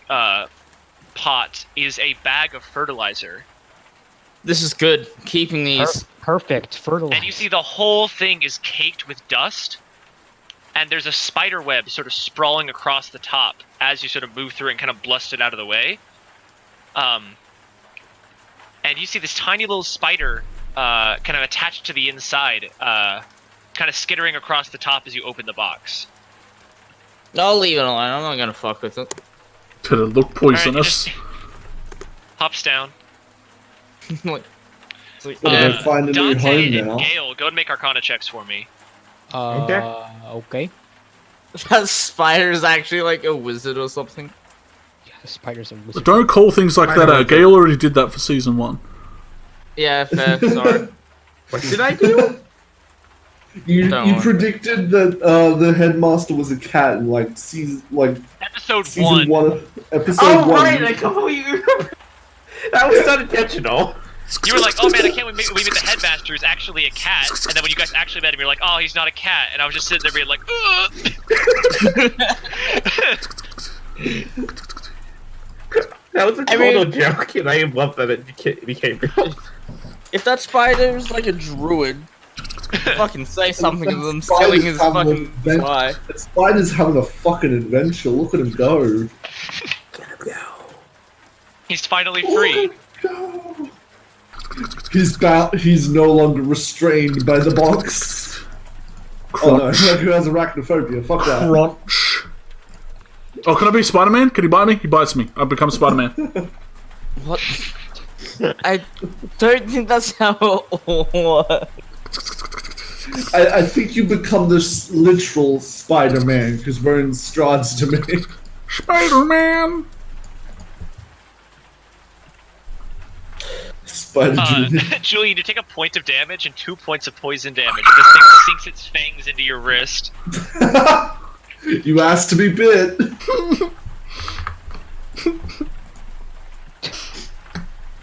D: pot is a bag of fertilizer.
F: This is good. Keeping these.
E: Perfect. Fertilizer.
D: And you see the whole thing is caked with dust. And there's a spider web sort of sprawling across the top as you sort of move through and kind of blast it out of the way. And you see this tiny little spider kind of attached to the inside, kind of skittering across the top as you open the box.
F: I'll leave it alone. I'm not gonna fuck with it.
B: Did it look poisonous?
D: Alright, hops down.
F: Like, it's like,
A: Gonna find a new
D: Dante
A: home
D: and
A: now.
D: Gale, go and make Arcana checks for me.
E: Okay.
F: that spider's actually like a wizard or something.
E: Yeah, the spiders and wizards.
B: Don't call things like that out. Gale already did that for season 1.
F: Yeah, fair. Sorry.
G: What did I do?
A: You
F: Don't
A: you
F: worry.
A: predicted that the headmaster was a cat in like season
D: Episode
A: season
D: 1.
A: one episode
G: Oh,
A: 1.
G: right, I completely remember. That was not intentional.
D: You were like, oh man, I can't believe the headmaster is actually a cat. And then when you guys actually met him, you're like, oh, he's not a cat. And I was just sitting there being like,
G: That was a
F: I mean-
G: total joke, and I love that it became real.
F: If that spider's like a druid, fucking say something to them
A: Spider's
F: stealing his
A: having
F: fucking
A: a vent-
F: fly.
A: That spider's having a fucking adventure. Look at him go.
D: he's finally free.
A: Go. He's no longer restrained by the box. Oh no, who has arachnophobia? Fuck that.
B: Crunch. Oh, can I be Spider-Man? Can he bite me? He bites me. I become Spider-Man.
F: What? I don't think that's how it works.
A: I think you become this literal Spider-Man because we're in Strahd's domain.
B: Spider-Man!
A: Spider-Man.
D: Julian, you take a point of damage and 2 points of poison damage. This thing sinks its fangs into your wrist.
A: You asked to be bit.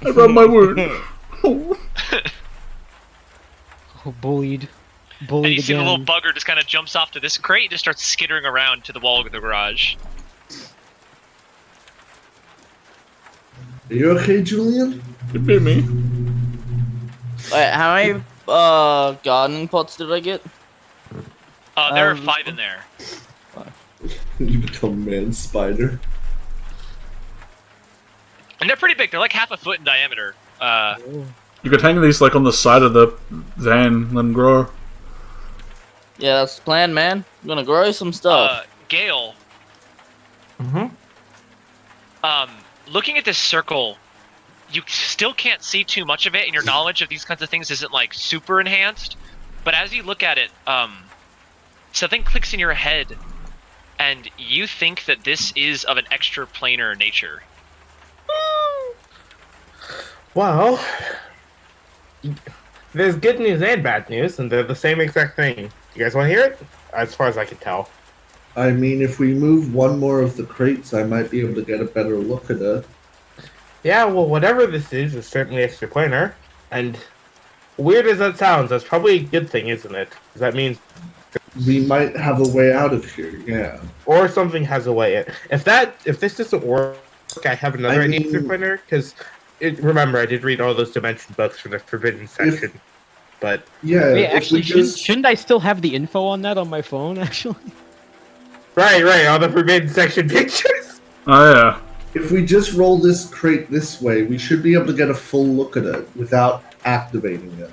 B: I rubbed my wound.
E: Oh, bullied.
D: And
E: Bullied
D: you see the little
E: again.
D: bugger just kind of jumps off to this crate and just starts skittering around to the wall of the garage.
A: Are you okay, Julian?
B: It bit me.
F: Wait, how many gardening pots did I get?
D: There are 5 in there.
A: You become man spider.
D: And they're pretty big. They're like half a foot in diameter.
B: You could hang these like on the side of the van, let them grow.
F: Yeah, that's the plan, man. I'm gonna grow some stuff.
D: Gale,
G: Mm-hmm.
D: looking at this circle you still can't see too much of it, and your knowledge of these kinds of things isn't like super enhanced. But as you look at it, something clicks in your head, and you think that this is of an extraplanar nature.
G: Well, there's good news and bad news, and they're the same exact thing. You guys want to hear it? As far as I can tell.
A: I mean, if we move one more of the crates, I might be able to get a better look at it.
G: Yeah, well, whatever this is certainly extraplanar. And weird as that sounds, that's probably a good thing, isn't it? 'Cause that means...
A: We might have a way out of here, yeah.
G: Or something has a way in. If this doesn't work, I have another idea extraplanar, because... Remember, I did read all those dimension books from the Forbidden section. But...
A: Yeah,
E: Wait,
A: if
E: actually,
A: we just...
E: shouldn't I still have the info on that on my phone, actually?
G: Right, all the Forbidden section pictures!
B: Oh yeah.
A: If we just roll this crate this way, we should be able to get a full look at it without activating it.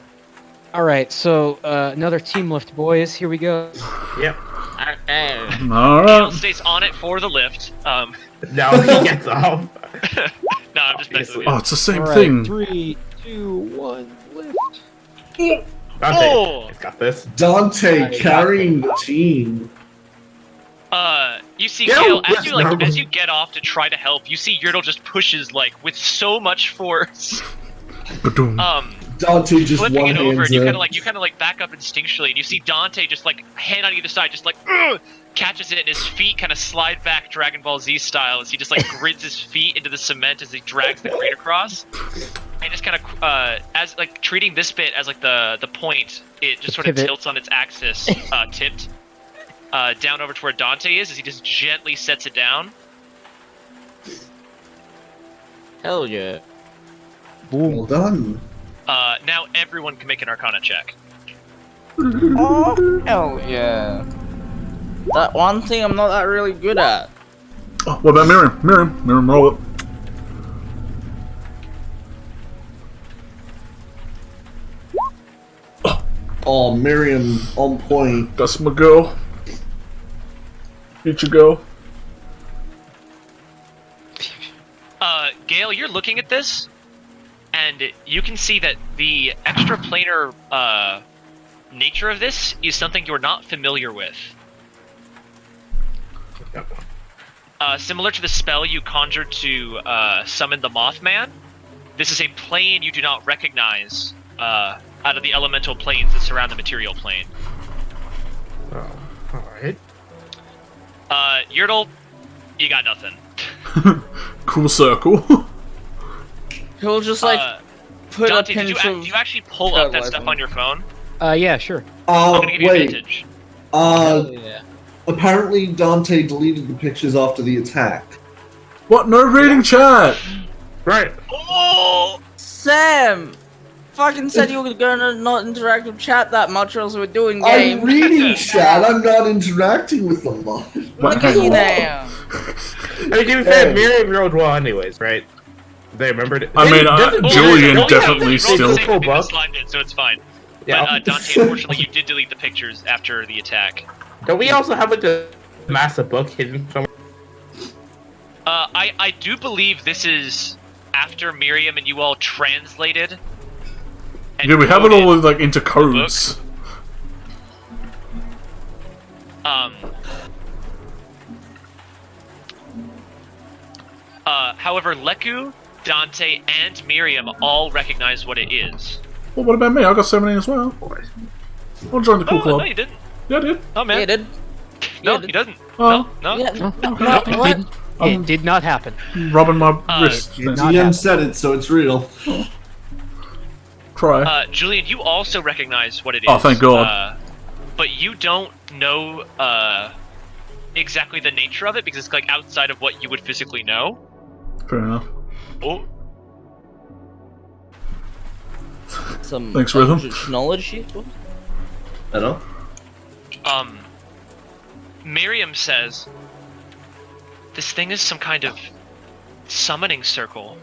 E: Alright, so another team lift, boys. Here we go.
G: Yep.
F: Okay.
D: Gale
B: Alright.
D: stays on it for the lift.
G: Now he gets off.
D: No, I'm just messing with you.
B: Oh, it's the same
E: Alright,
B: thing.
E: 3, 2, 1, lift.
G: Dante,
D: Oh!
G: he's got this.
A: Dante carrying the team.
D: You see,
G: Yo,
D: Gale,
G: let's not-
D: as you get off to try to help, you see Yertle just pushes, like, with so much force.
B: Ba-doom.
A: Dante just
D: Flipping
A: one
D: it over,
A: hands
D: and you
A: it.
D: kind of like back up instinctually, and you see Dante just like hand on either side, just like "Ugh!" catches it, and his feet kind of slide back Dragon Ball Z style as he just like grids his feet into the cement as he drags the crate across. And just kind of as like treating this bit as like the point, it just sort of
E: Pivot.
D: tilts on its axis, tipped down over to where Dante is, as he just gently sets it down.
F: Hell yeah.
A: Well done.
D: Now everyone can make an Arcana check.
F: Oh, hell yeah. That one thing I'm not that really good at.
B: Oh, what about Miriam? Miriam, roll it.
A: Oh, Miriam on point.
B: That's my go. Here you go.
D: Gale, you're looking at this, and you can see that the extraplanar nature of this is something you're not familiar with. Similar to the spell you conjured to summon the Mothman, this is a plane you do not recognize out of the elemental planes that surround the material plane.
G: Oh, alright.
D: Yertle, you got nothing.
B: Cool circle.
F: He'll just like put
D: Dante,
F: a
D: did
F: pinch
D: you,
F: of...
D: do you actually pull up that stuff on your phone?
E: Yeah, sure.
D: I'm gonna give you
A: Wait.
D: advantage.
F: Hell yeah.
A: Apparently Dante deleted the pictures after the attack.
B: What? No reading chat.
G: Right.
D: Oh!
F: Sam! Fucking said you were gonna not interact with chat that much or else we're doing
A: I'm
F: game.
A: reading chat, I'm not interacting with them much.
F: Look at you now.
G: I mean, to be fair, Miriam rolled well anyways, right? They remembered it.
B: I mean,
G: Doesn't
B: Julian
G: Miriam-
B: definitely
D: Roll
B: still-
D: the same thing
G: Buck.
D: that slimed in, so it's fine.
G: Yeah.
D: But Dante, unfortunately, you did delete the pictures after the attack.
G: Don't we also have like a massive book hidden somewhere?
D: I do believe this is after Miriam and you all translated. And
B: Yeah, we have it
D: coded.
B: all like into codes.
D: However, Leku, Dante, and Miriam all recognize what it is.
B: Well, what about me? I got 17 as well. I'll join the cool
D: Oh,
B: club.
D: no, you didn't.
B: Yeah, I did.
D: Oh, man.
F: Yeah, dude.
D: No,
F: Yeah,
D: he doesn't.
B: Oh.
D: No.
F: Yeah,
E: No,
F: no,
E: it,
F: what?
E: did not happen.
B: Rubbing my wrist.
A: The
B: then.
E: not
A: DM
E: happen.
A: said it, so it's real.
B: Try.
D: Julian, you also recognize what it is.
B: Oh, thank God.
D: But you don't know exactly the nature of it because it's like outside of what you would physically know.
B: Fair enough.
D: Oh,
F: Some
B: Thanks, Rhythm.
F: Eldritch knowledge you?
A: I know.
D: Miriam says, this thing is some kind of summoning circle.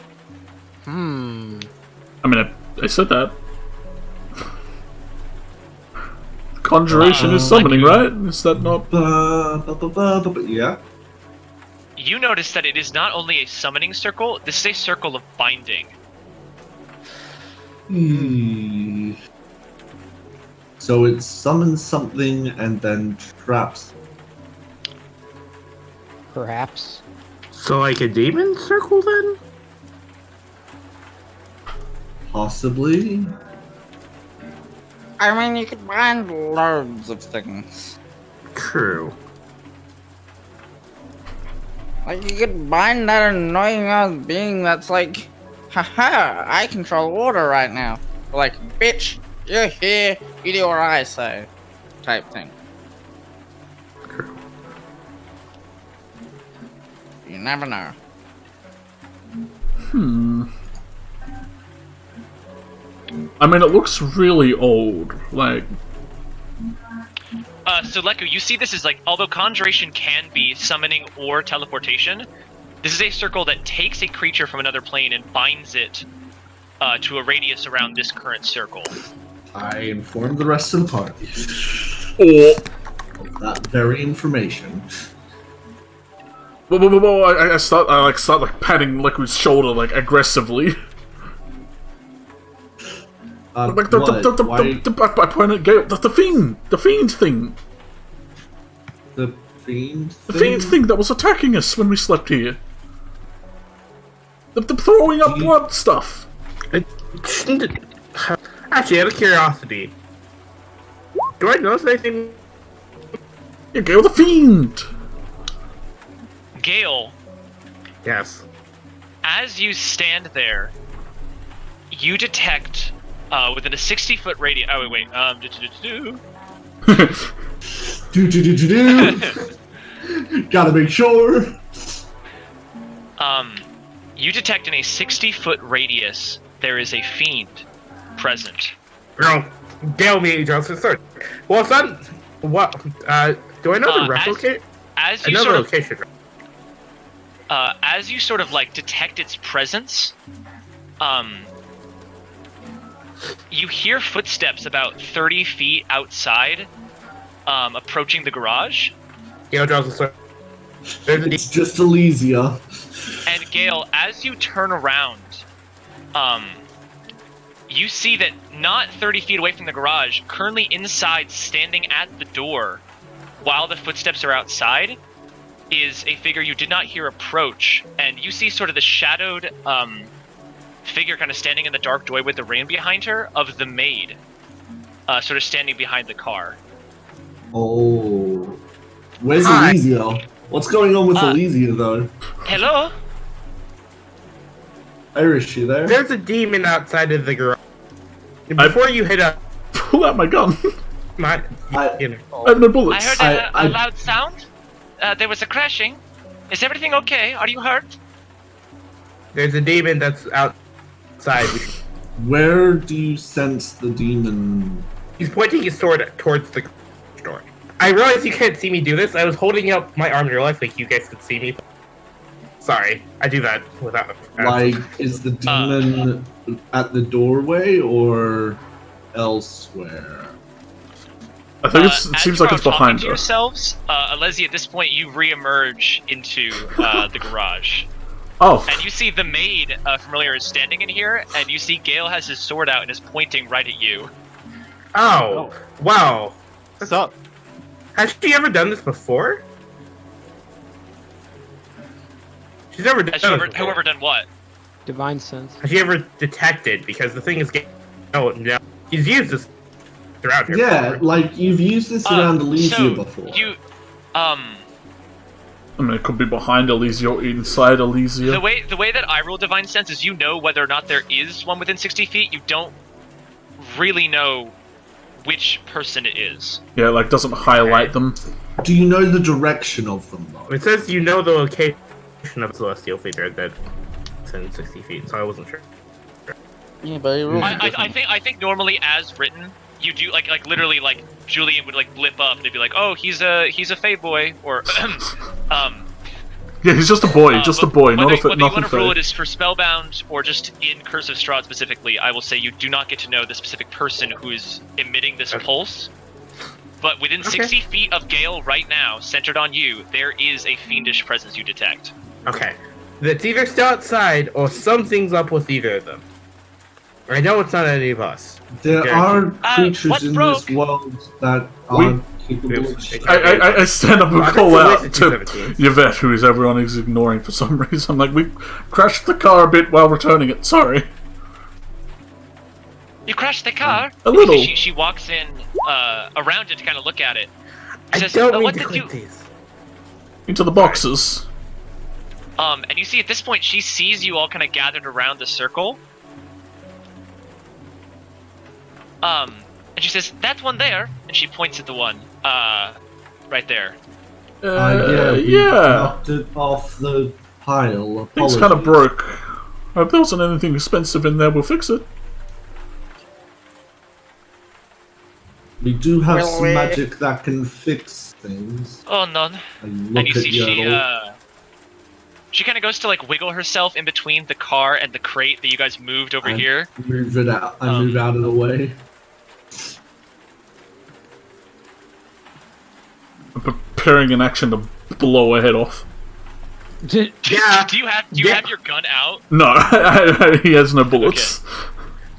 E: Hmm.
B: I mean, I said that. Conjuration is summoning, right? Is that not?
A: Yeah.
D: You notice that it is not only a summoning circle, this is a circle of binding.
A: So it summons something and then traps.
E: Perhaps.
G: So like a demon circle then?
A: Possibly.
F: I mean, you could bind loads of things.
G: True.
F: Like, you could bind that annoying ass being that's like, haha, I control water right now. Like, bitch, you're here, you do what I say. Type thing.
G: True.
F: You never know.
B: I mean, it looks really old. Like,
D: So Leku, you see this as like, although conjuration can be summoning or teleportation, this is a circle that takes a creature from another plane and binds it to a radius around this current circle.
A: I informed the rest of the party
B: or
A: of that very information.
B: I start patting Leku's shoulder like aggressively. Like I point at Gale. The fiend thing.
A: The fiend.
B: The fiend thing that was attacking us when we slept here. The throwing up blood stuff.
G: Actually, out of curiosity, do I notice anything?
B: Yeah, Gale, the fiend.
D: Gale,
G: Yes.
D: as you stand there, you detect within a 60-foot radius. Oh wait.
A: Gotta make sure.
D: You detect in a 60-foot radius there is a fiend present.
G: No. Gale me, Johnson. Sorry. Well, son. What? Do I know the rest location?
D: As
G: I
D: you
G: know the
D: sort of
G: location.
D: as you sort of like detect its presence, you hear footsteps about 30 feet outside, approaching the garage.
G: Gale Johnson. Sorry. There's a
A: It's just Elysia.
D: And Gale, as you turn around, you see that not 30 feet away from the garage, currently inside, standing at the door, while the footsteps are outside, is a figure you did not hear approach, and you see sort of the shadowed figure kind of standing in the dark doorway with the rain behind her of the maid, sort of standing behind the car.
A: Oh. Where's
G: Hi.
A: Elysia? What's going on with Elysia, though?
D: Hello?
A: Irish, you there?
G: There's a demon outside of the garage. Before you hit up
B: Pull out my gun.
G: my,
A: I-
B: I have no bullets.
D: I heard a
A: I-
D: loud sound. There was a crashing. Is everything okay? Are you hurt?
G: there's a demon that's outside.
A: Where do you sense the demon?
G: He's pointing his sword towards the door. I realize you can't see me do this. I was holding up my arm in real life like you guys could see me. Sorry, I do that without.
A: Like, is the demon at the doorway or elsewhere?
B: I think it
D: As
B: seems
D: you
B: like
D: are
B: it's behind
D: talking to
B: her.
D: yourselves, Alessi, at this point, you re-emerge into the garage.
B: Oh,
D: And you see the maid from earlier is standing in here, and you see Gale has his sword out and is pointing right at you.
G: Oh, wow.
C: What's up?
G: Has she ever done this before? She's never done
D: Has
G: this
D: whoever,
G: before.
D: whoever done what?
E: Divine sense.
G: Has she ever detected? Because the thing is getting... No. He's used this throughout here.
A: Yeah,
G: before.
A: like, you've used this around Elysia
D: so
A: before.
D: you,
B: I mean, it could be behind Elysia or inside Elysia.
D: the way that I roll Divine Sense is you know whether or not there is one within 60 feet. You don't really know which person it is.
B: Yeah, like doesn't highlight them.
A: Do you know the direction of them, though?
G: It says you know the location of the celestial figure that's in 60 feet, so I wasn't sure.
F: Yeah, but it rules
D: I think normally as written, you do like literally like Julian would like blip up. They'd be like, oh, he's a Fae boy, or
B: Yeah, he's just a boy, not a
D: whether you
B: nothing
D: want to rule it
B: fair.
D: as for Spellbound or just in Curse of Strahd specifically, I will say you do not get to know the specific person who is emitting this pulse. But within 60 feet of Gale right now, centered on you, there is a fiendish presence you detect.
G: Okay. That's either still outside or something's up with either of them. I know it's not any of us.
A: There
G: Guaranteed.
A: are creatures
D: what
A: in
D: broke?
A: this world that are capable of.
B: I stand up and
G: Well,
B: call
G: that's
B: out
G: the
B: to
G: way the 217s.
B: Yvette, who is everyone is ignoring for some reason. I'm like, we crashed the car a bit while returning it. Sorry.
D: You crashed the car?
B: A little.
D: She walks in around it to kind of look at it. She
G: I
D: says,
G: don't mean
D: what
G: to
D: did
G: click
D: you...
G: these.
B: Into the boxes.
D: And you see at this point, she sees you all kind of gathered around the circle. And she says, that one there. And she points at the one, right there.
A: We knocked it off the pile.
B: Things kind of
A: Apologies.
B: broke. I hope there wasn't anything expensive in there. We'll fix it.
A: We do have
F: Will
A: some
F: we-
A: magic that can fix things.
D: Oh, none.
A: And
D: And
A: look
D: you
A: at
D: see
A: Yertle.
D: she kind of goes to like wiggle herself in between the car and the crate that you guys moved over
A: And
D: here.
A: Move it out. I move out of the way.
B: I'm preparing an action to blow her head off.
G: Yeah.
D: Do you have your gun out?
B: No, he has no bullets.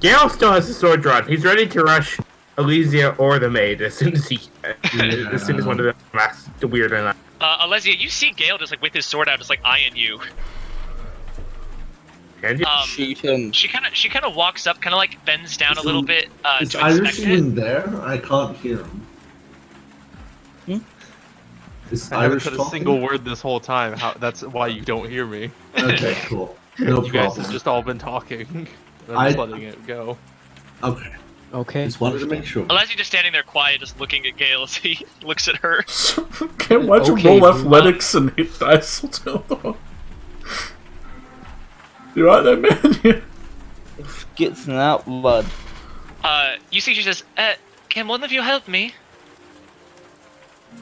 G: Gale still has the sword drawn. He's ready to rush Elysia or the maid as soon as as soon as one of them acts weird enough.
D: Alesia, you see Gale just like with his sword out, just like eyeing you.
G: Can you?
F: Shoot him.
D: She kind of walks up, kind of like bends down a little bit
A: Is
D: to
A: Irish
D: inspect it.
A: even there? I can't hear him. Is
C: I haven't
A: Irish
C: said a
A: talking?
C: single word this whole time. That's why you don't hear me.
A: Okay, cool. No
C: You guys
A: problem.
C: have just all been talking. I'm just letting it go.
A: Okay,
E: Okay.
A: just wanted to make sure.
D: Alesia just standing there quiet, just looking at Gale as he looks at her.
B: Okay, why'd you
E: Okay,
B: roll athletics and hit dice? What's going on? You right there, man?
F: Gets out blood.
D: You see, she says, "Can one of you help me?"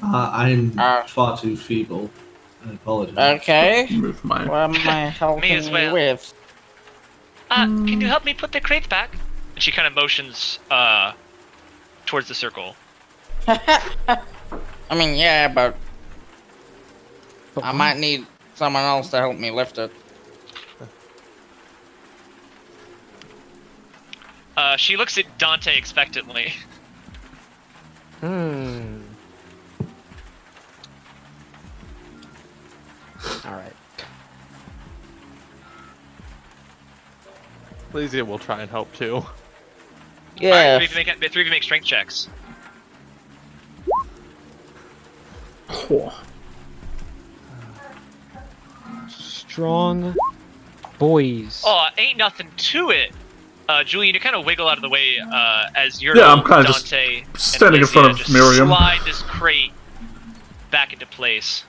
A: I'm far too feeble. I apologize.
F: Okay.
B: Move my.
F: What am I helping
D: as well.
F: you with?
D: Can you help me put the crate back? And she kind of motions towards the circle.
F: I mean, yeah, but I might need someone else to help me lift it.
D: She looks at Dante expectantly.
E: All right.
C: Elysia will try and help too.
F: Yeah.
D: Alright, the three of you make strength checks.
B: Oh,
E: Strong boys.
D: Oh, ain't nothing to it. Julian, you kind of wiggle out of the way as you're
B: Yeah, I'm kinda just
D: Dante
B: standing in
D: and
B: front of
D: just
B: Miriam.
D: slide this crate back into place.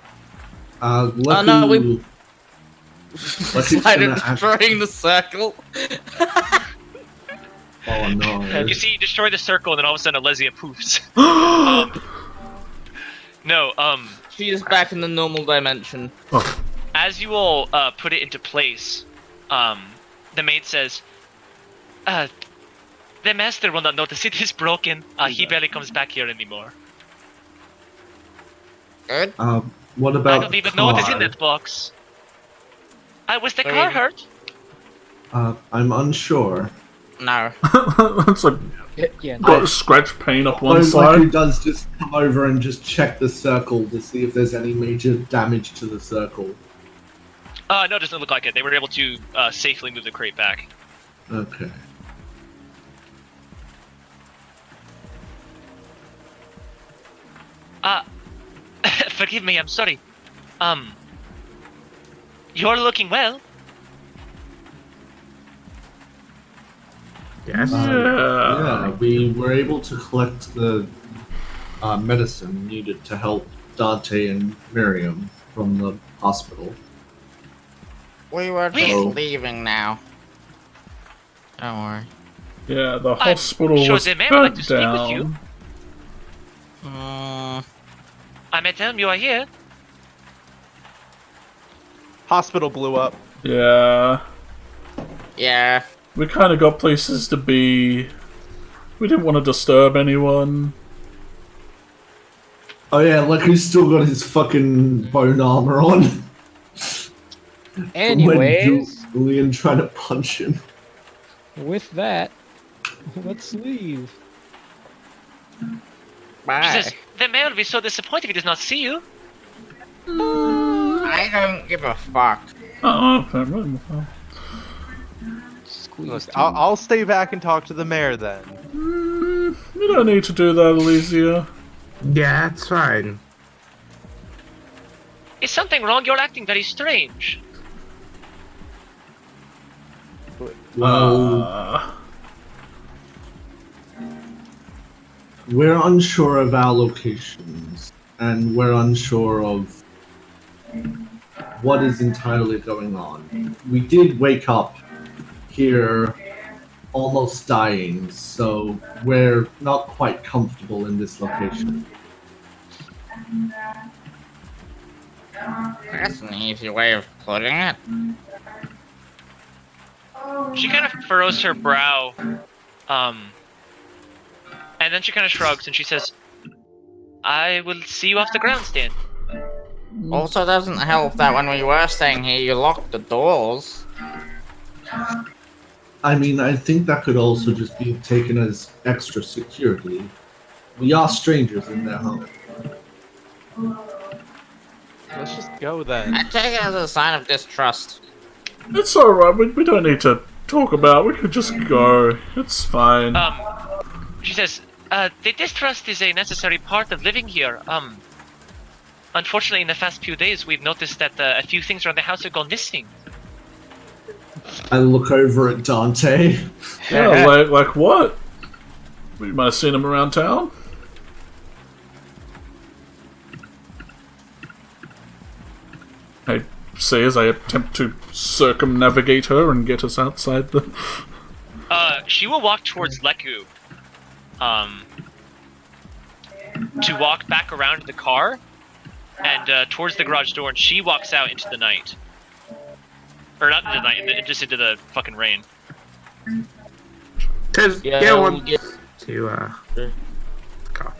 A: Lucky,
F: no, we-
A: Lucky's
F: Slide it,
A: gonna act-
F: destroying the circle.
A: Oh no.
D: You see, you destroy the circle, and then all of a sudden, Alesia poofs.
F: She is back in the normal dimension.
D: As you all put it into place, the maid says, "The master will not notice it is broken. He barely comes back here anymore.
F: Good.
A: What
D: I
A: about
D: don't even
A: the
D: know what is in
A: car?
D: that box. Was the
F: Sorry.
D: car hurt?
A: I'm unsure.
F: No.
B: it's like
E: Yeah.
B: got a scratch paint up one
A: Lucky
B: side.
A: does just come over and just check the circle to see if there's any major damage to the circle.
D: No, it doesn't look like it. They were able to safely move the crate back.
A: Okay.
D: Forgive me, I'm sorry. You're looking well.
G: Yes.
A: Yeah, we were able to collect the medicine needed to help Dante and Miriam from the hospital.
F: We were just
A: Oh.
F: leaving now. Don't worry.
B: Yeah, the
D: I'm
B: hospital
D: sure
B: was
D: the mayor would like to
B: burnt
D: speak with
B: down.
D: you. I may tell him you are here.
C: Hospital blew up.
B: Yeah,
F: Yeah.
B: we kind of got places to be. We didn't want to disturb anyone.
A: Oh yeah, like he's still got his fucking bone armor on.
E: Anyways,
A: When Julian tried to punch him.
E: with that, let's leave.
D: She
F: Bye.
D: says, the mayor will be so disappointed if he does not see you.
F: I don't give a fuck.
E: Squeeze.
C: Look,
E: two.
C: I'll stay back and talk to the mayor then.
B: You don't need to do that, Elysia.
G: Yeah, it's fine.
D: Is something wrong? You're acting very strange.
A: Well, we're unsure of our locations, and we're unsure of what is entirely going on. We did wake up here almost dying, so we're not quite comfortable in this location.
F: That's an easy way of putting it.
D: She kind of furrows her brow, and then she kind of shrugs and she says, I will see you off the grandstand.
F: Also doesn't help that when we were staying here, you locked the doors.
A: I mean, I think that could also just be taken as extra security. We are strangers in their home.
C: Let's just go then.
F: I take it as a sign of distrust.
B: It's alright, we don't need to talk about it. We could just go. It's fine.
D: She says, the distrust is a necessary part of living here. Unfortunately, in the past few days, we've noticed that a few things around the house have gone missing.
A: I look over at Dante.
B: Yeah, like what? You might have seen him around town. I say as I attempt to circumnavigate her and get us outside the...
D: She will walk towards Leku, to walk back around to the car, and towards the garage door, and she walks out into the night. Or not into the night, just into the fucking rain.
G: Cause
F: Yeah,
G: Gail
F: we'll
G: wants
F: get-
G: to go.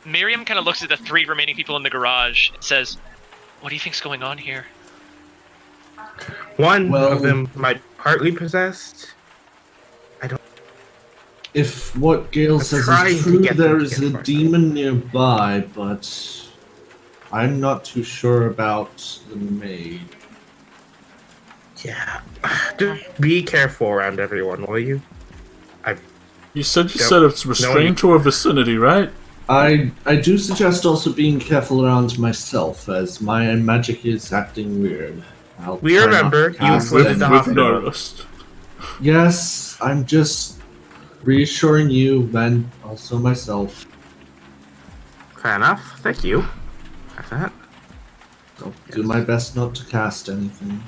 D: Miriam kind of looks at the three remaining people in the garage and says, what do you think's going on here?
G: One
A: Well-
G: of them might be partly possessed.
A: If what Gale
G: I'm
A: says
G: trying
A: is
G: to
A: true,
G: get them
A: there
G: to
A: is
G: get
A: a
G: far.
A: demon nearby, but I'm not too sure about the maid.
G: Yeah. Just be careful around everyone, will you?
B: You said
G: Yep.
B: it's restrained to a vicinity, right?
A: I do suggest also being careful around myself, as my magic is acting weird.
G: We
A: try not
G: remember
A: to
G: you
A: cast
G: flipped
A: any-
G: the
B: We've
G: hospital.
B: noticed.
A: Yes, I'm just reassuring you and also myself.
G: Fair enough. Thank you. Got that.
A: I'll do my best not to cast anything.